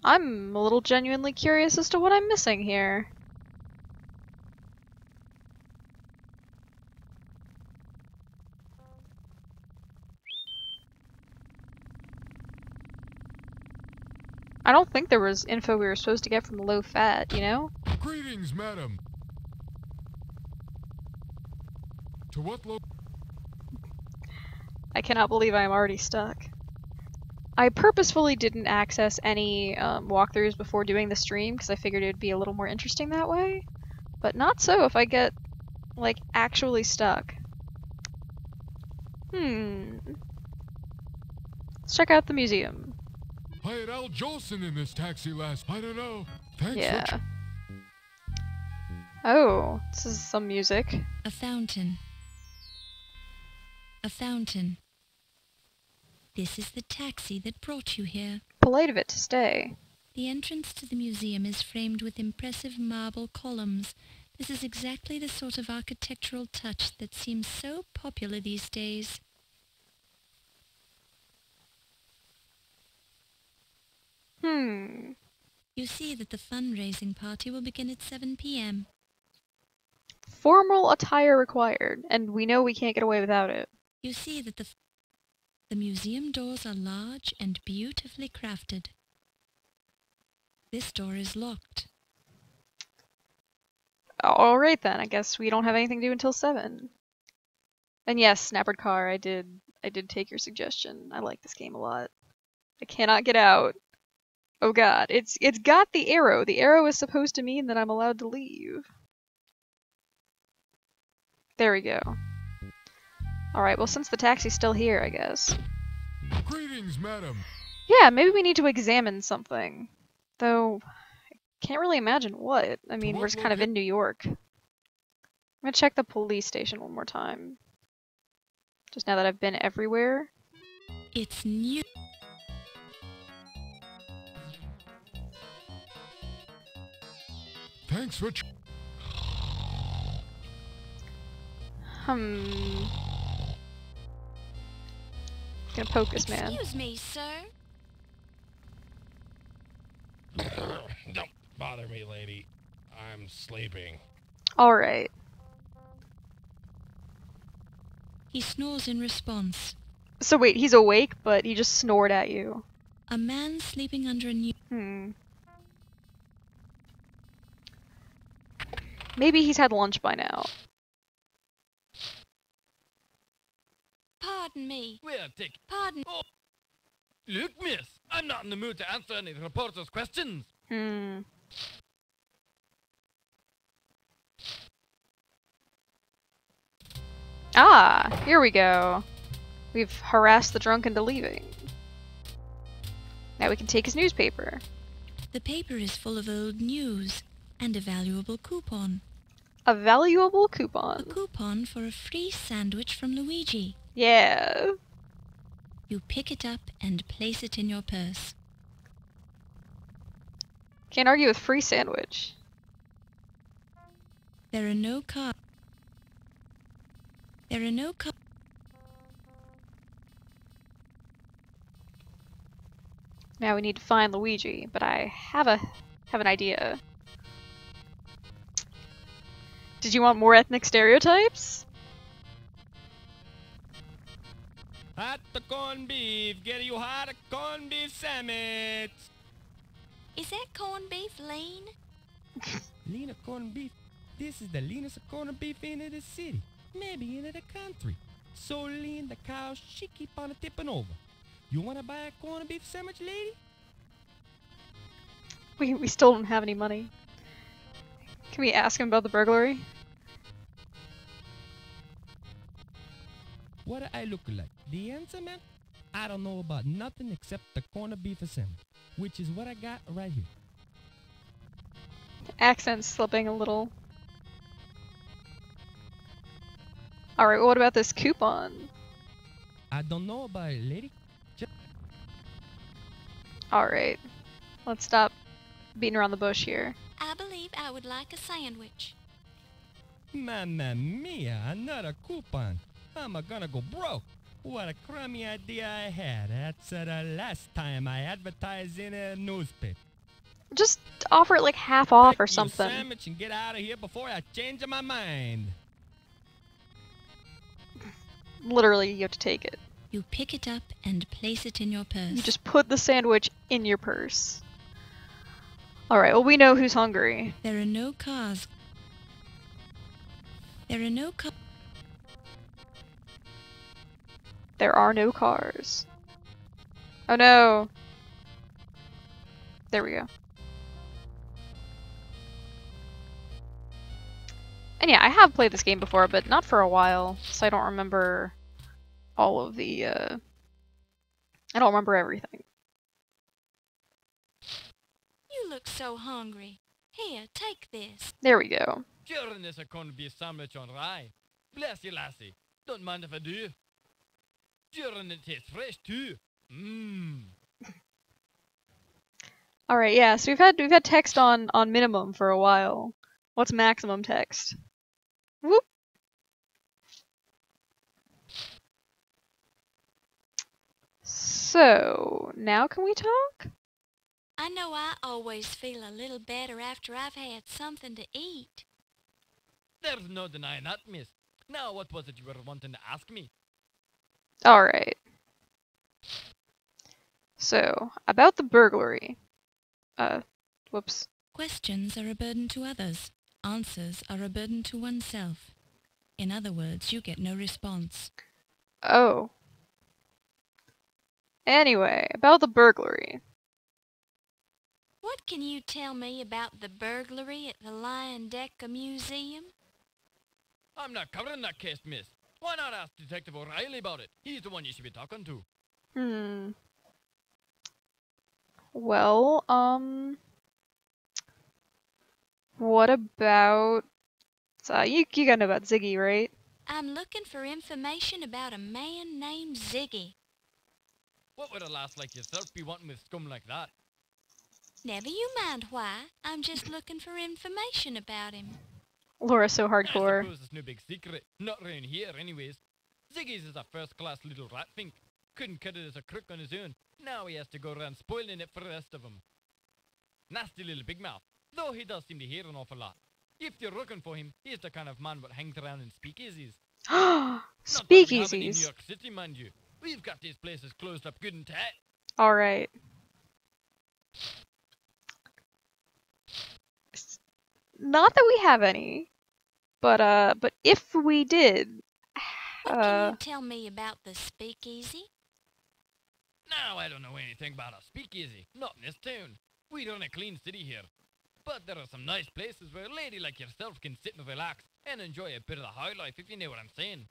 I'm a little genuinely curious as to what I'm missing here. I don't think there was info we were supposed to get from low fat, you know? Greetings, madam. To what I cannot believe I am already stuck. I purposefully didn't access any walkthroughs before doing the stream because I figured it would be a little more interesting that way. But not so if I get, like, actually stuck. Let's check out the museum. I had Al Jolson in this taxi last. I don't know. Thanks Yeah. Oh, this is some music. A fountain. A fountain. This is the taxi that brought you here. Polite of it to stay. The entrance to the museum is framed with impressive marble columns. This is exactly the sort of architectural touch that seems so popular these days. You see that the fundraising party will begin at 7 p.m. Formal attire required, and we know we can't get away without it. You see that the museum doors are large and beautifully crafted. This door is locked. Alright then, I guess we don't have anything to do until 7. And yes, Snappered Car, I did take your suggestion. I like this game a lot. I cannot get out. Oh god, it's got the arrow. The arrow is supposed to mean that I'm allowed to leave. There we go. Alright, well since the taxi's still here, I guess. Greetings, madam. Yeah, maybe we need to examine something. Though, I can't really imagine what. I mean, we're just kind of in New York. I'm gonna check the police station one more time. Just now that I've been everywhere. It's new. Thanks for Gonna poke this man. Excuse me, sir. Don't bother me, lady. I'm sleeping. Alright. He snores in response. So wait, he's awake, but he just snored at you. A man sleeping under a new... Maybe he's had lunch by now. Pardon me. Well, take... Pardon... Oh. Look, miss, I'm not in the mood to answer any reporters' questions. Ah, here we go. We've harassed the drunk into leaving. Now we can take his newspaper. The paper is full of old news and a valuable coupon. A valuable coupon. A coupon for a free sandwich from Luigi. Yeah. You pick it up and place it in your purse. Can't argue with free sandwich. There are no cars. There are no cars. Now we need to find Luigi, but I have an idea. Did you want more ethnic stereotypes? Hot the corned beef, get you hot a corned beef sandwich. Is that corned beef lean? Lean of corned beef. This is the leanest of corned beef in the city, maybe in the country. So lean the cow she keep on tipping over. You wanna buy a corned beef sandwich, lady? We still don't have any money. Can we ask him about the burglary? What do I look like? The answer, man? I don't know about nothing except the corned beef sandwich, which is what I got right here. Accent's slipping a little. Alright, what about this coupon? I don't know about it, lady. Alright. Let's stop beating around the bush here. I believe I would like a sandwich. Mamma mia, another coupon. I'm gonna go broke. What a crummy idea I had. That's the last time I advertised in a newspaper. Just offer it like half off or Take your something. sandwich and get out of here before I change my mind. Literally, you have to take it. You pick it up and place it in your purse. You just put the sandwich in your purse. Alright, well we know who's hungry. There are no cars. There are no cars. There are no cars. Oh no! There we go. And yeah, I have played this game before, but not for a while, so I don't remember all of the, I don't remember everything. You look so hungry. Here, take this. There we go. During this corned beef sandwich on rye. Bless you, lassie. Don't mind if I do. During it tastes fresh too. Mmm. Alright, yeah, so we've had text on minimum for a while. What's maximum text? Whoop! So, now can we talk? I know I always feel a little better after I've had something to eat. There's no denying that, miss. Now, what was it you were wanting to ask me? Alright. So, about the burglary. Whoops. Questions are a burden to others. Answers are a burden to oneself. In other words, you get no response. Oh. Anyway, about the burglary. What can you tell me about the burglary at the Lion Decker Museum? I'm not covering that case, miss. Why not ask Detective O'Reilly about it? He's the one you should be talking to. Well, what about... you gotta know about Ziggy, right? I'm looking for information about a man named Ziggy. What would a lass like yourself be wanting with scum like that? Never you mind why. I'm just looking for information about him. Laura's so I hardcore. suppose it's no big secret. Not round here, anyways. Ziggy's is a first-class little rat fink. Couldn't cut it as a crook on his own. Now he has to go around spoiling it for the rest of them. Nasty little big mouth, though he does seem to hear an awful lot. If you're looking for him, he's the kind of man what hangs around in speakeasies. Not that we have any in New Speakeasies. York City, mind you. We've got these places closed up good and tight. Alright. Not that we have any, but if we did, What can you tell me about the Speakeasy? Now, I don't know anything about a speakeasy. Not in this town. We run a clean city here. But there are some nice places where a lady like yourself can sit and relax and enjoy a bit of the high life, if you know what I'm saying.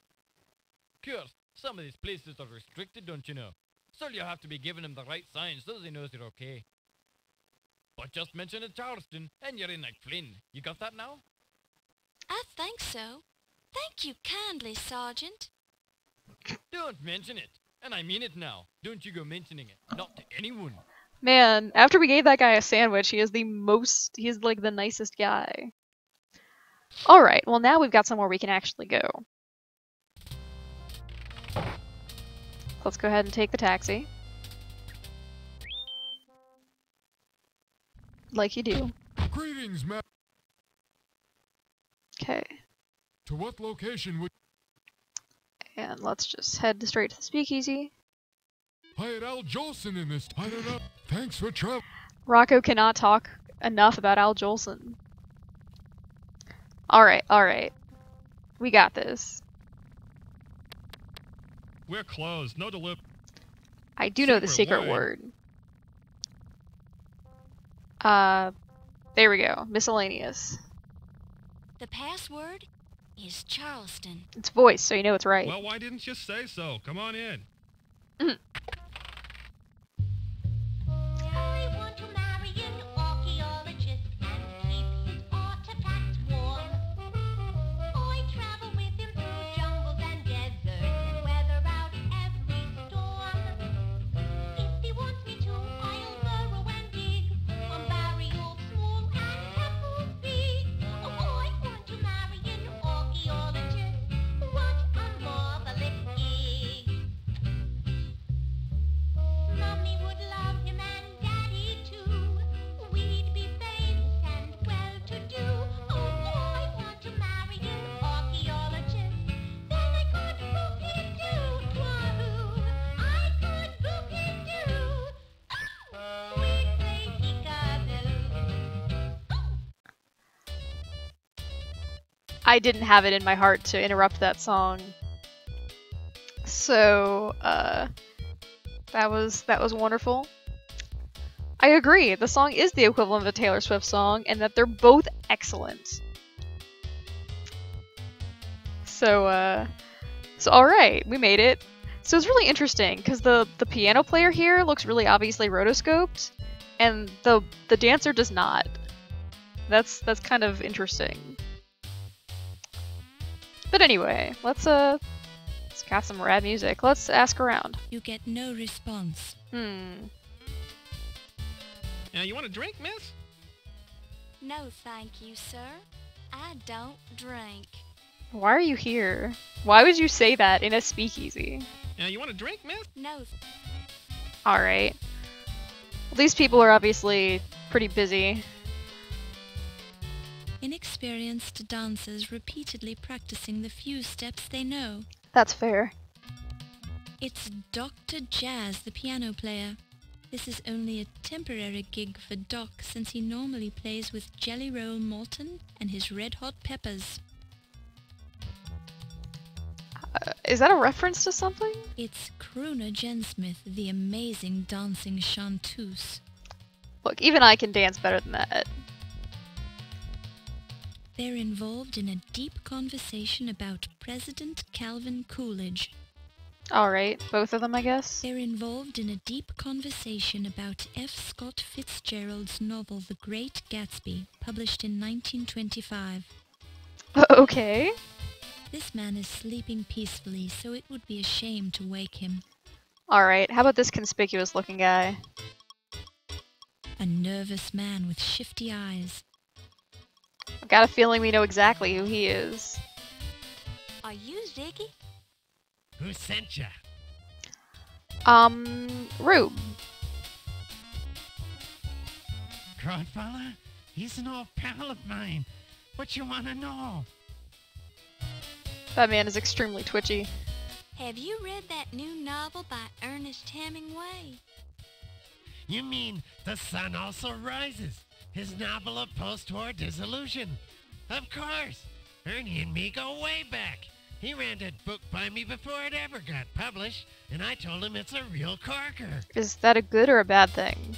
Curse, some of these places are restricted, don't you know? So you have to be giving them the right signs so they knows you're okay. But just mention it Charleston, and you're in like Flynn. You got that now? I think so. Thank you kindly, Sergeant. Don't mention it. And I mean it now. Don't you go mentioning it. Not to anyone. Man, after we gave that guy a sandwich, he is like the nicest guy. Alright, well now we've got somewhere we can actually go. Let's go ahead and take the taxi. Like you do. Greetings, ma'am. Okay. To what location would... And let's just head straight to the Speakeasy. I had Al Jolson in this. I don't know. Thanks for travel. Rocco cannot talk enough about Al Jolson. Alright, alright. We got this. We're closed. No delivery. I do know the secret word. There we go. Miscellaneous. The password is Charleston. It's voice, so you know it's right. Well, why didn't you say so? Come on in. I want to marry an archaeologist and keep his artifacts warm. I travel with him through jungles and deserts and weather out every storm. If he wants me to, I'll burrow and dig on burial small and pebble big. I want to marry an archaeologist. What a marvelous gig. Mommy would love him and Daddy too. We'd be famous and well-to-do. Oh, I want to marry an archaeologist. Then I could boop-it-doo. Wahoo! I could boop-it-doo. Oh, we'd play peekaboo. I didn't have it in my heart to interrupt that song. So, that was wonderful. I agree, the song is the equivalent of a Taylor Swift song, and that they're both excellent. So alright, we made it. So it's really interesting, because the piano player here looks really obviously rotoscoped, and the dancer does not. That's kind of interesting. But anyway, let's got some rad music. Let's ask around. You get no response. You want a drink, miss? No, thank you, sir. I don't drink. Why are you here? Why would you say that in a speakeasy? You want a drink, miss? No. Alright. Well, these people are obviously pretty busy. Inexperienced dancers repeatedly practicing the few steps they know. That's fair. It's Dr. Jazz, the piano player. This is only a temporary gig for Doc since he normally plays with Jelly Roll Morton and his Red Hot Peppers. Is that a reference to something? It's Crooner Jensmith, the amazing dancing chanteuse. Look, even I can dance better than that. They're involved in a deep conversation about President Calvin Coolidge. Alright, both of them, I guess? They're involved in a deep conversation about F. Scott Fitzgerald's novel The Great Gatsby, published in 1925. Okay. This man is sleeping peacefully, so it would be a shame to wake him. Alright, how about this conspicuous looking guy? A nervous man with shifty eyes. I've got a feeling we know exactly who he is. Are you Ziggy? Who sent ya? Rube. Godfather, he's an old pal of mine. What you want to know? That man is extremely twitchy. Have you read that new novel by Ernest Hemingway? You mean The Sun Also Rises, his novel of post-war disillusion? Of course. Ernie and me go way back. He ran that book by me before it ever got published, and I told him it's a real corker. Is that a good or a bad thing?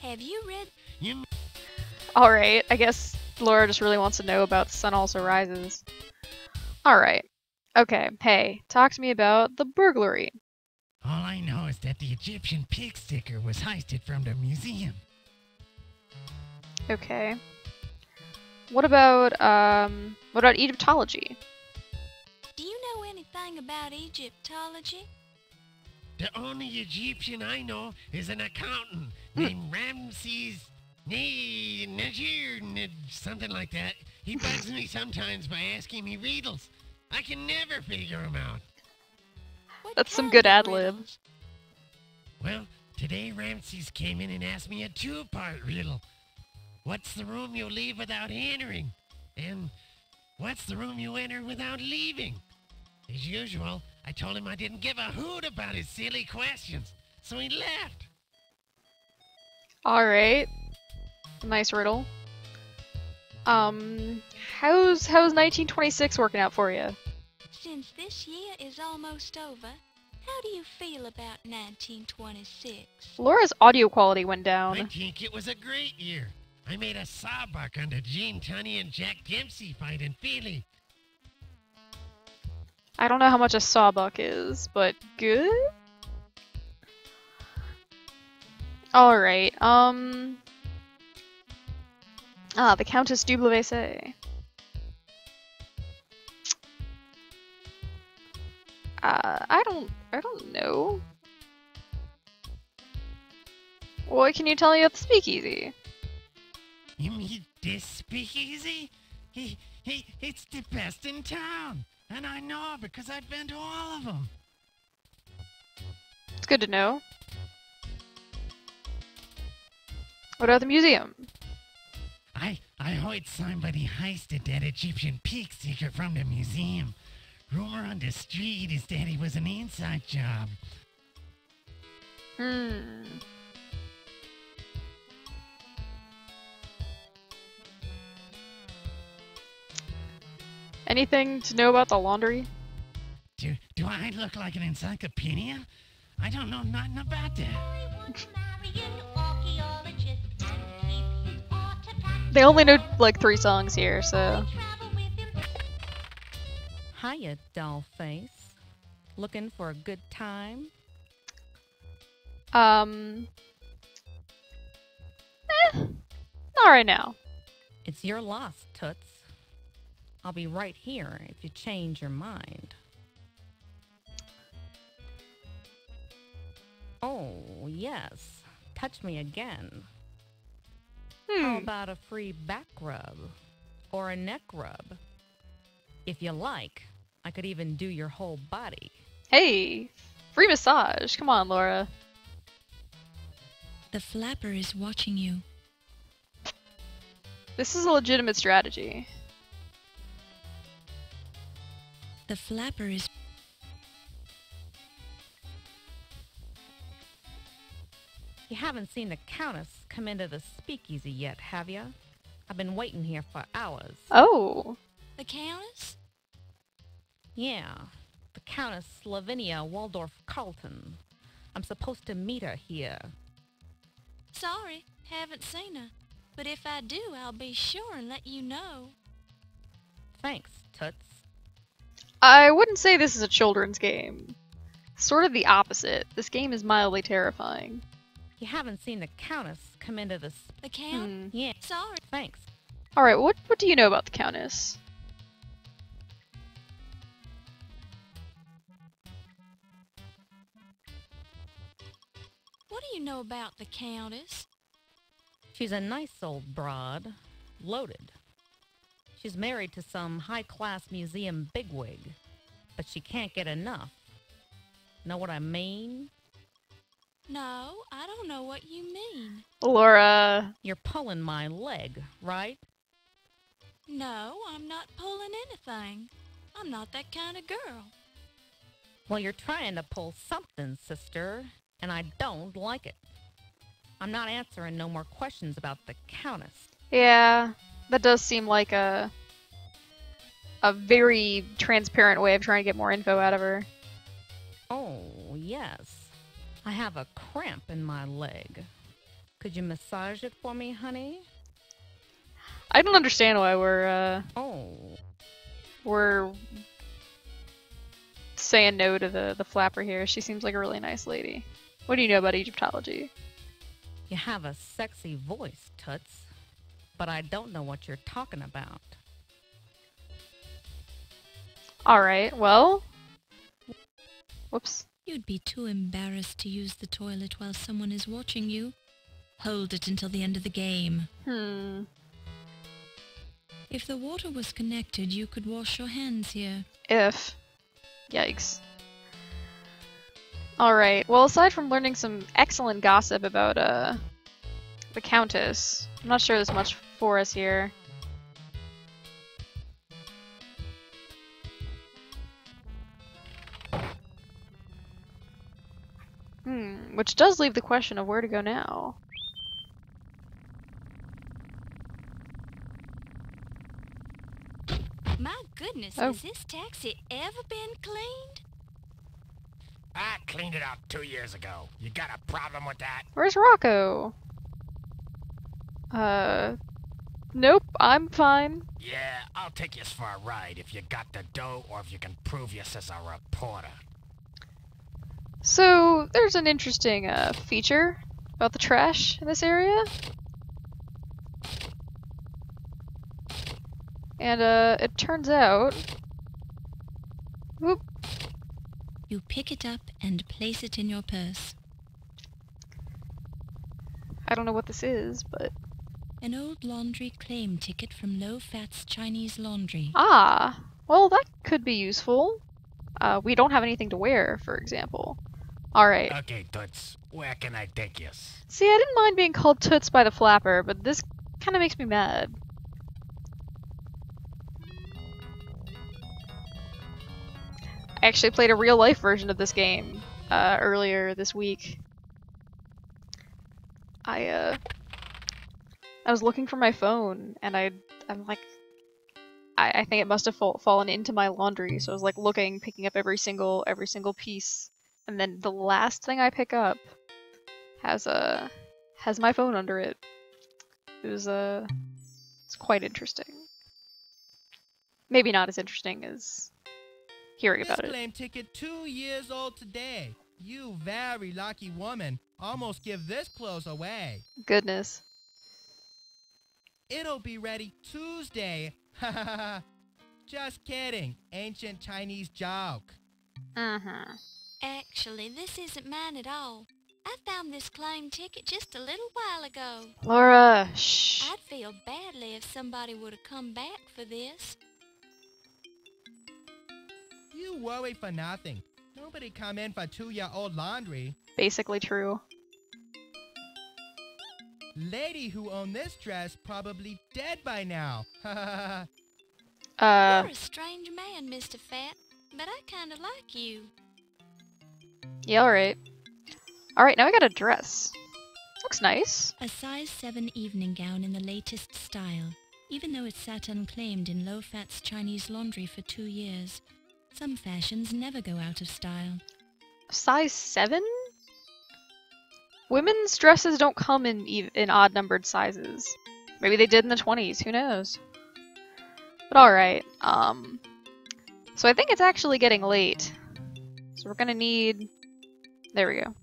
Have you read... Alright, I guess Laura just really wants to know about The Sun Also Rises. Alright. Okay, hey, talk to me about the burglary. All I know is that the Egyptian pig sticker was heisted from the museum. Okay. What about Egyptology? Do you know anything about Egyptology? The only Egyptian I know is an accountant named Ramses Najir, something like that. He bugs me sometimes by asking me riddles. I can never figure him out. That's some good ad-lib. Well, today Ramses came in and asked me a two-part riddle. What's the room you leave without entering? And what's the room you enter without leaving? As usual, I told him I didn't give a hoot about his silly questions, so he left. Alright. Nice riddle. How's 1926 working out for you? Since this year is almost over, how do you feel about 1926? Laura's audio quality went down. I think it was a great year. I made a sawbuck on the Gene Tunney and Jack Dempsey fight in Philly. I don't know how much a sawbuck is, but good? Alright, the Countess du Blevese. I don't know. What can you tell me about the Speakeasy? You mean this Speakeasy? It's the best in town. And I know because I've been to all of them. It's good to know. What about the museum? I heard somebody heisted that Egyptian pig sticker from the museum. Rumor on the street is that it was an inside job. Anything to know about the laundry? Do I look like an encyclopedia? I don't know nothing about that. They only know like 3 songs here, so. Hiya, dollface. Looking for a good time? Not right now. It's your loss, Toots. I'll be right here if you change your mind. Oh, yes. Touch me again. How about a free back rub? Or a neck rub? If you like, I could even do your whole body. Hey! Free massage! Come on, Laura. The flapper is watching you. This is a legitimate strategy. The flapper is... You haven't seen the Countess come into the Speakeasy yet, have you? I've been waiting here for hours. Oh. The Countess? Yeah, the Countess Lavinia Waldorf Carlton. I'm supposed to meet her here. Sorry, haven't seen her. But if I do, I'll be sure and let you know. Thanks, Toots. I wouldn't say this is a children's game. Sort of the opposite. This game is mildly terrifying. You haven't seen the Countess come into the... The Count? Yeah. Sorry. Thanks. Alright, what do you know about the Countess? What do you know about the Countess? She's a nice old broad. Loaded. She's married to some high-class museum bigwig. But she can't get enough. Know what I mean? No, I don't know what you mean. Laura. You're pulling my leg, right? No, I'm not pulling anything. I'm not that kind of girl. Well, you're trying to pull something, sister, and I don't like it. I'm not answering no more questions about the Countess. Yeah, that does seem like a very transparent way of trying to get more info out of her. Oh, yes. I have a cramp in my leg. Could you massage it for me, honey? I don't understand why we're saying no to the flapper here. She seems like a really nice lady. What do you know about Egyptology? You have a sexy voice, Toots, but I don't know what you're talking about. Alright, well... Whoops. You'd be too embarrassed to use the toilet while someone is watching you. Hold it until the end of the game. If the water was connected, you could wash your hands here. If. Yikes. Alright, well aside from learning some excellent gossip about, the Countess, I'm not sure there's much for us here. Which does leave the question of where to go now. My goodness, Oh. has this taxi ever been cleaned? I cleaned it out 2 years ago. You got a problem with that? Where's Rocco? Nope, I'm fine. Yeah, I'll take you for a ride if you got the dough or if you can prove you as a reporter. So, there's an interesting, feature about the trash in this area. And, it turns out... Whoop. You pick it up and place it in your purse. I don't know what this is, but... An old laundry claim ticket from Low Fat's Chinese Laundry. Ah! Well, that could be useful. We don't have anything to wear, for example. Alright. Okay, Toots, where can I take you? See, I didn't mind being called Toots by the flapper, but this kind of makes me mad. I actually played a real-life version of this game earlier this week. I was looking for my phone, and I'm like, I think it must have fallen into my laundry, so I was like looking, picking up every single piece, and then the last thing I pick up has my phone under it. It's quite interesting. Maybe not as interesting as hearing about This it. claim ticket 2 years old today. You very lucky woman. Almost give this clothes away. Goodness. It'll be ready Tuesday. Just kidding. Ancient Chinese joke. Actually, this isn't mine at all. I found this claim ticket just a little while ago. Laura, shh. I'd feel badly if somebody would have come back for this. You worry for nothing. Nobody come in for 2-year-old laundry. Basically true. Lady who owned this dress probably dead by now. You're a strange man, Mr. Fat, but I kinda like you. Yeah, alright. Alright, now I got a dress. Looks nice. A size 7 evening gown in the latest style, even though it sat unclaimed in Low Fat's Chinese Laundry for 2 years. Some fashions never go out of style. Size 7? Women's dresses don't come in odd-numbered sizes. Maybe they did in the 20s, who knows? But alright, so I think it's actually getting late. So we're gonna need... There we go.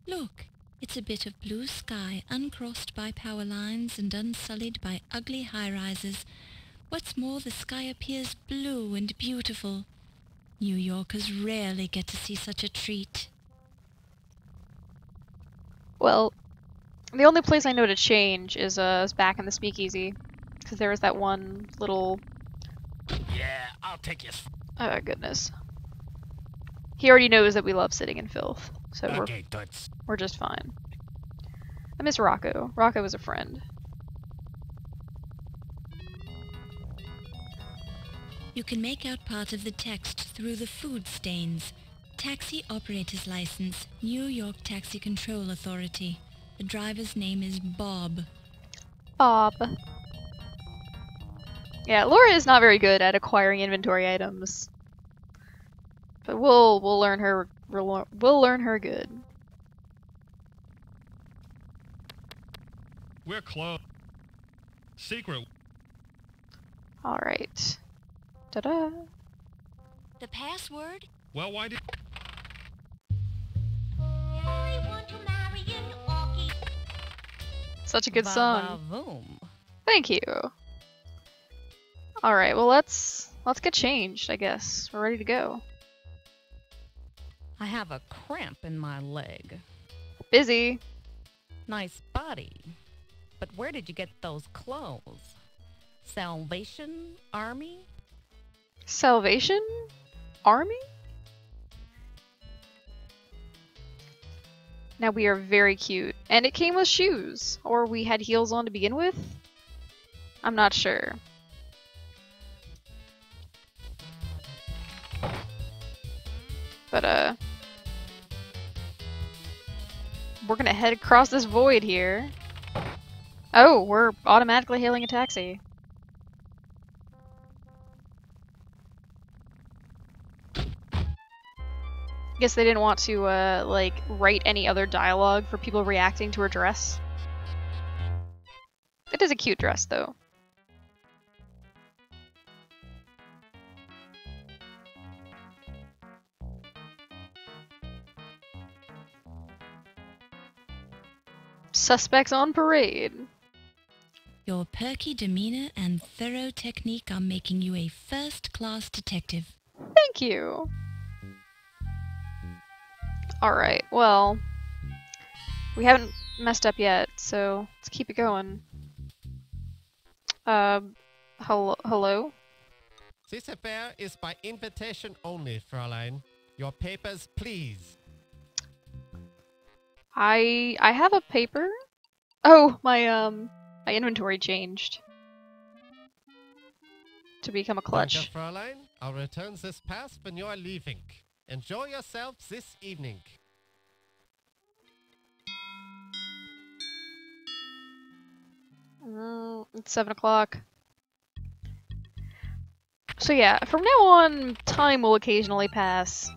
Look, it's a bit of blue sky uncrossed by power lines and unsullied by ugly high-rises. What's more, the sky appears blue and beautiful. New Yorkers rarely get to see such a treat. Well, the only place I know to change is back in the Speakeasy. Because there was that one little... Yeah, I'll take you. Oh, goodness. He already knows that we love sitting in filth, so Okay, Toots. we're just fine. I miss Rocco. Rocco was a friend. You can make out part of the text through the food stains. Taxi operator's license, New York Taxi Control Authority. The driver's name is Bob. Bob. Yeah, Laura is not very good at acquiring inventory items. But we'll learn her we'll learn her good. We're close. Secret. Alright. Ta-da. The password? Well, why did... I want to marry an orchid. Such a good song. Va-va-voom. Thank you. All right, well let's get changed, I guess. We're ready to go. I have a cramp in my leg. Busy. Nice body. But where did you get those clothes? Salvation Army? Salvation? Army? Now we are very cute. And it came with shoes. Or we had heels on to begin with? I'm not sure. But, we're gonna head across this void here. Oh, we're automatically hailing a taxi. Guess they didn't want to, like, write any other dialogue for people reacting to her dress. It is a cute dress, though. Suspects on parade. Your perky demeanor and thorough technique are making you a first-class detective. Thank you. Alright, well, we haven't messed up yet, so let's keep it going. Hello? This affair is by invitation only, Fräulein. Your papers, please. I have a paper. Oh, my inventory changed to become a clutch. Danke, Fräulein. I'll return this pass when you're leaving. Enjoy yourselves this evening. It's 7 o'clock. So yeah, from now on, time will occasionally pass.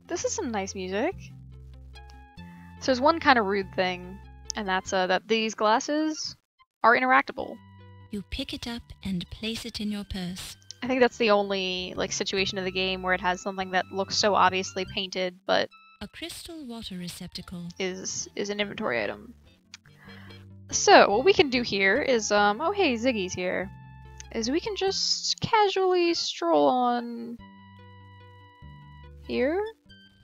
This is some nice music. So there's one kind of rude thing, and that's that these glasses are interactable. You pick it up and place it in your purse. I think that's the only like situation of the game where it has something that looks so obviously painted, but a crystal water receptacle is an inventory item. So what we can do here is oh hey, Ziggy's here. Is we can just casually stroll on here.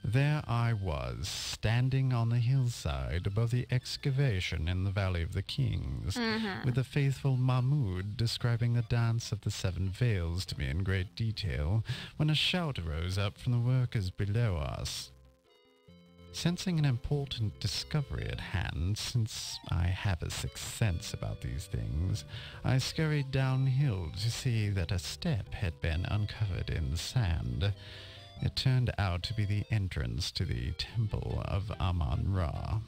There I was, standing on the hillside above the excavation in the Valley of the Kings, with the faithful Mahmoud describing the dance of the Seven Veils to me in great detail, when a shout rose up from the workers below us. Sensing an important discovery at hand, since I have a sixth sense about these things, I scurried downhill to see that a step had been uncovered in the sand. It turned out to be the entrance to the Temple of Amun-Ra.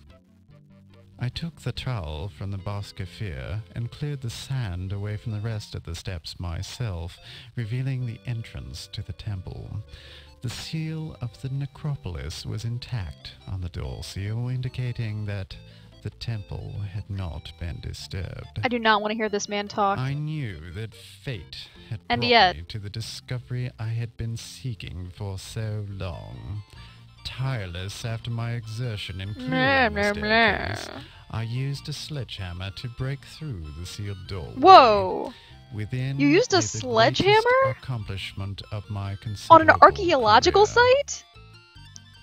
I took the trowel from the Boscafir and cleared the sand away from the rest of the steps myself, revealing the entrance to the temple. The seal of the necropolis was intact on the door seal, indicating that the temple had not been disturbed. I do not want to hear this man talk. I knew that fate had And brought yet me to the discovery I had been seeking for so long. Tireless after my exertion in clearing the staircase, I used a sledgehammer to break through the sealed door. Whoa! Within You used a lay the sledgehammer? greatest accomplishment of my On an considerable archaeological career. site?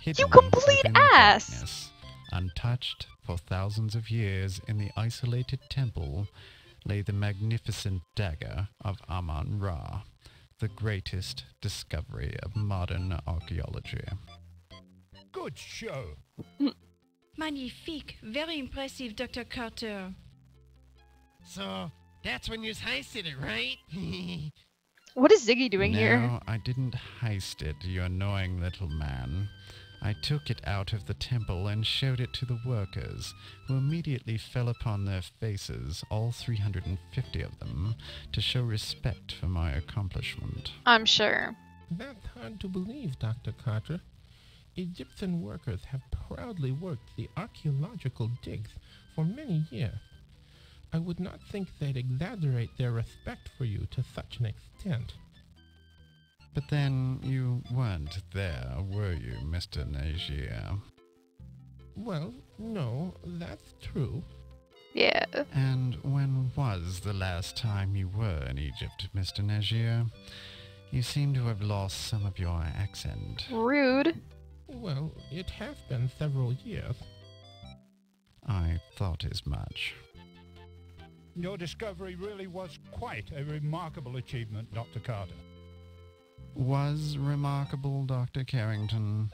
Hidden You complete within the ass! darkness, untouched for thousands of years in the isolated temple, lay the magnificent dagger of Amun-Ra, the greatest discovery of modern archaeology. Good show. Magnifique. Very impressive, Dr. Carter. So, that's when you heisted it, right? What is Ziggy doing No, here? I didn't heist it, you annoying little man. I took it out of the temple and showed it to the workers, who immediately fell upon their faces, all 350 of them, to show respect for my accomplishment. I'm sure. That's hard to believe, Dr. Carter. Egyptian workers have proudly worked the archaeological digs for many years. I would not think they'd exaggerate their respect for you to such an extent. But then you weren't there, were you, Mr. Nagier? Well, no, that's true. Yeah. And when was the last time you were in Egypt, Mr. Nagier? You seem to have lost some of your accent. Rude. Well, it has been several years. I thought as much. Your discovery really was quite a remarkable achievement, Dr. Carter. Was remarkable, Dr. Carrington?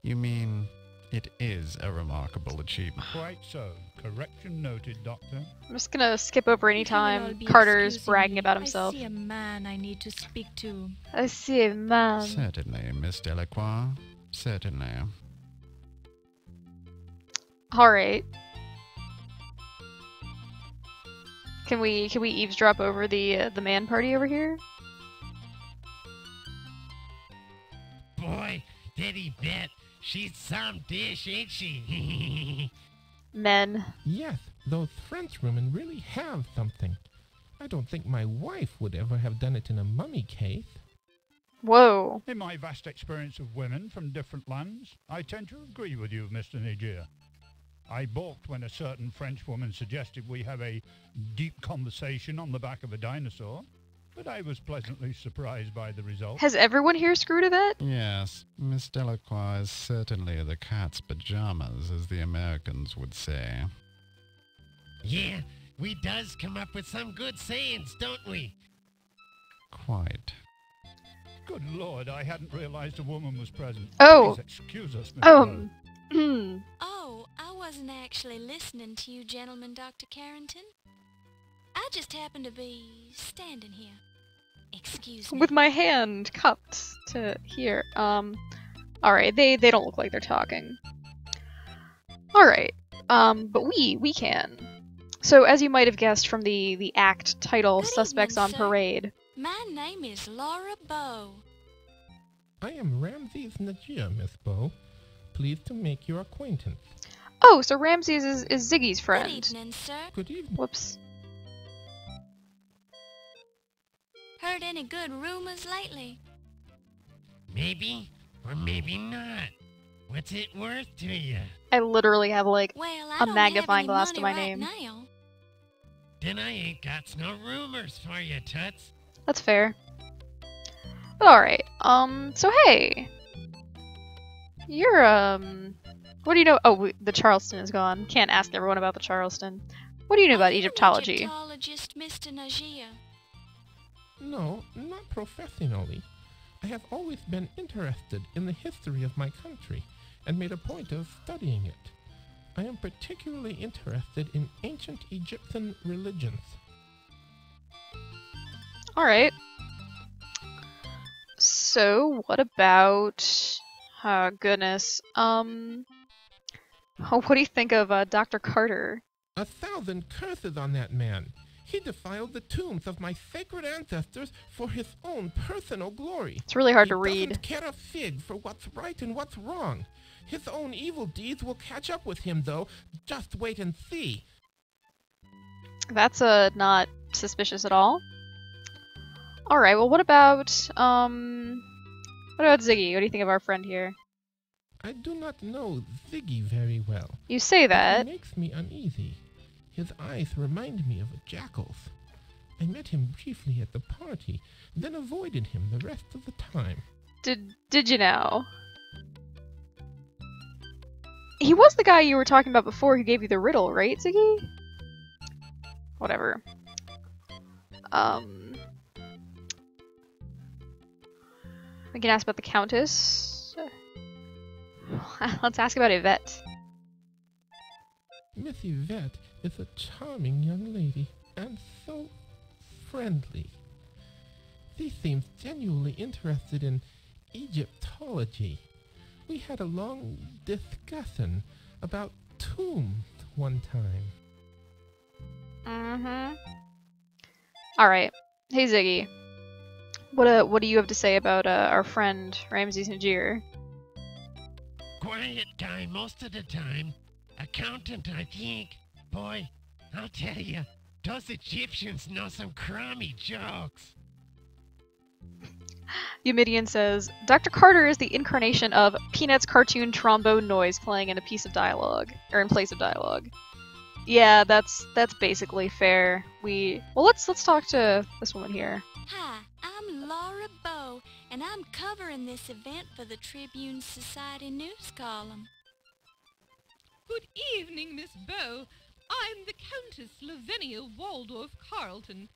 You mean it is a remarkable achievement? Quite so. Correction noted, Doctor. I'm just gonna skip over any If you will all time be Carter's excusing bragging me, about himself. I see a man I need to speak to. I see a man. Certainly, Miss Delacroix. Certainly. Alright. Can we eavesdrop over the man party over here? Boy, did he bet. She's some dish, ain't she? Men. Yes, those French women really have something. I don't think my wife would ever have done it in a mummy case. Whoa. In my vast experience of women from different lands, I tend to agree with you, Mr. Nagier. I balked when a certain French woman suggested we have a deep conversation on the back of a dinosaur, but I was pleasantly surprised by the result. Has everyone here screwed a vet? Yes, Miss Delacroix is certainly the cat's pajamas, as the Americans would say. Yeah, we does come up with some good sayings, don't we? Quite. Good Lord, I hadn't realized a woman was present. Oh. Please excuse us, Miss Lowe. Oh, I wasn't actually listening to you gentlemen, Dr. Carrington. I just happened to be standing here. Excuse me. With my hand cupped to here. Alright, they don't look like they're talking. Alright. But we can. So as you might have guessed from the act title, Good Suspects evening, on sir. Parade. My name is Laura Bow. I am Ramses Nagier, Miss Bow. Pleased to make your acquaintance. Oh, so Ramses is Ziggy's friend. Good evening, sir. Good evening. Whoops. Heard any good rumors lately? Maybe, or maybe not. What's it worth to you? I literally have like Well, I a don't magnifying have any glass to my money right name. now. Then I ain't got no rumors for you, Toots. That's fair. But alright, so hey. You're, what do you know? Oh, the Charleston is gone. Can't ask everyone about the Charleston. What do you know about Egyptology? Egyptologist, Mr. Nagier. No, not professionally. I have always been interested in the history of my country and made a point of studying it. I am particularly interested in ancient Egyptian religions. Alright. So, what about... Oh, goodness. Oh, what do you think of, Dr. Carter? 1,000 curses on that man. He defiled the tombs of my sacred ancestors for his own personal glory. It's really hard to He read. doesn't care a fig for what's right and what's wrong. His own evil deeds will catch up with him, though. Just wait and see. That's, not suspicious at all. Alright, well, what about Ziggy? What do you think of our friend here? I do not know Ziggy very well. You say but that. He makes me uneasy. His eyes remind me of a jackal's. I met him briefly at the party, then avoided him the rest of the time. Did you know? He was the guy you were talking about before who gave you the riddle, right, Ziggy? Whatever. We can ask about the Countess. Let's ask about Yvette. Miss Yvette is a charming young lady, and so friendly. She seems genuinely interested in Egyptology. We had a long discussion about tombs one time. Mm-hmm. Alright. Hey, Ziggy. What do you have to say about our friend Ramses Nagier? quiet guy most of the time. Accountant, I think. Boy, I'll tell you, those Egyptians know some crummy jokes. Eumidian says, Dr. Carter is the incarnation of Peanuts cartoon trombone noise playing in a piece of dialogue, or in place of dialogue. Yeah, that's basically fair. Let's talk to this woman here. Hi, I'm Laura Bow, and I'm covering this event for the Tribune Society news column. Good evening, Miss Bow. I'm the Countess Lavinia Waldorf Carlton.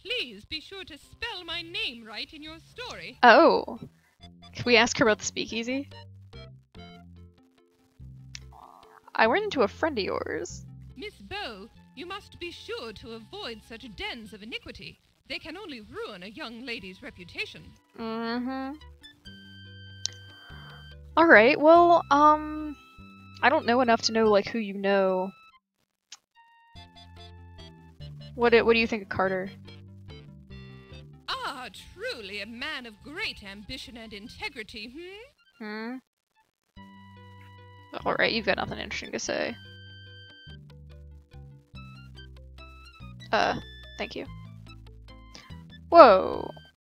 Please be sure to spell my name right in your story. Oh. Can we ask her about the speakeasy? I ran into a friend of yours. Miss Bow, you must be sure to avoid such dens of iniquity. They can only ruin a young lady's reputation. Mm-hmm. Alright, well, I don't know enough to know, like, who you know. What do you think of Carter? Ah, truly a man of great ambition and integrity, Alright, you've got nothing interesting to say. Thank you. Whoa.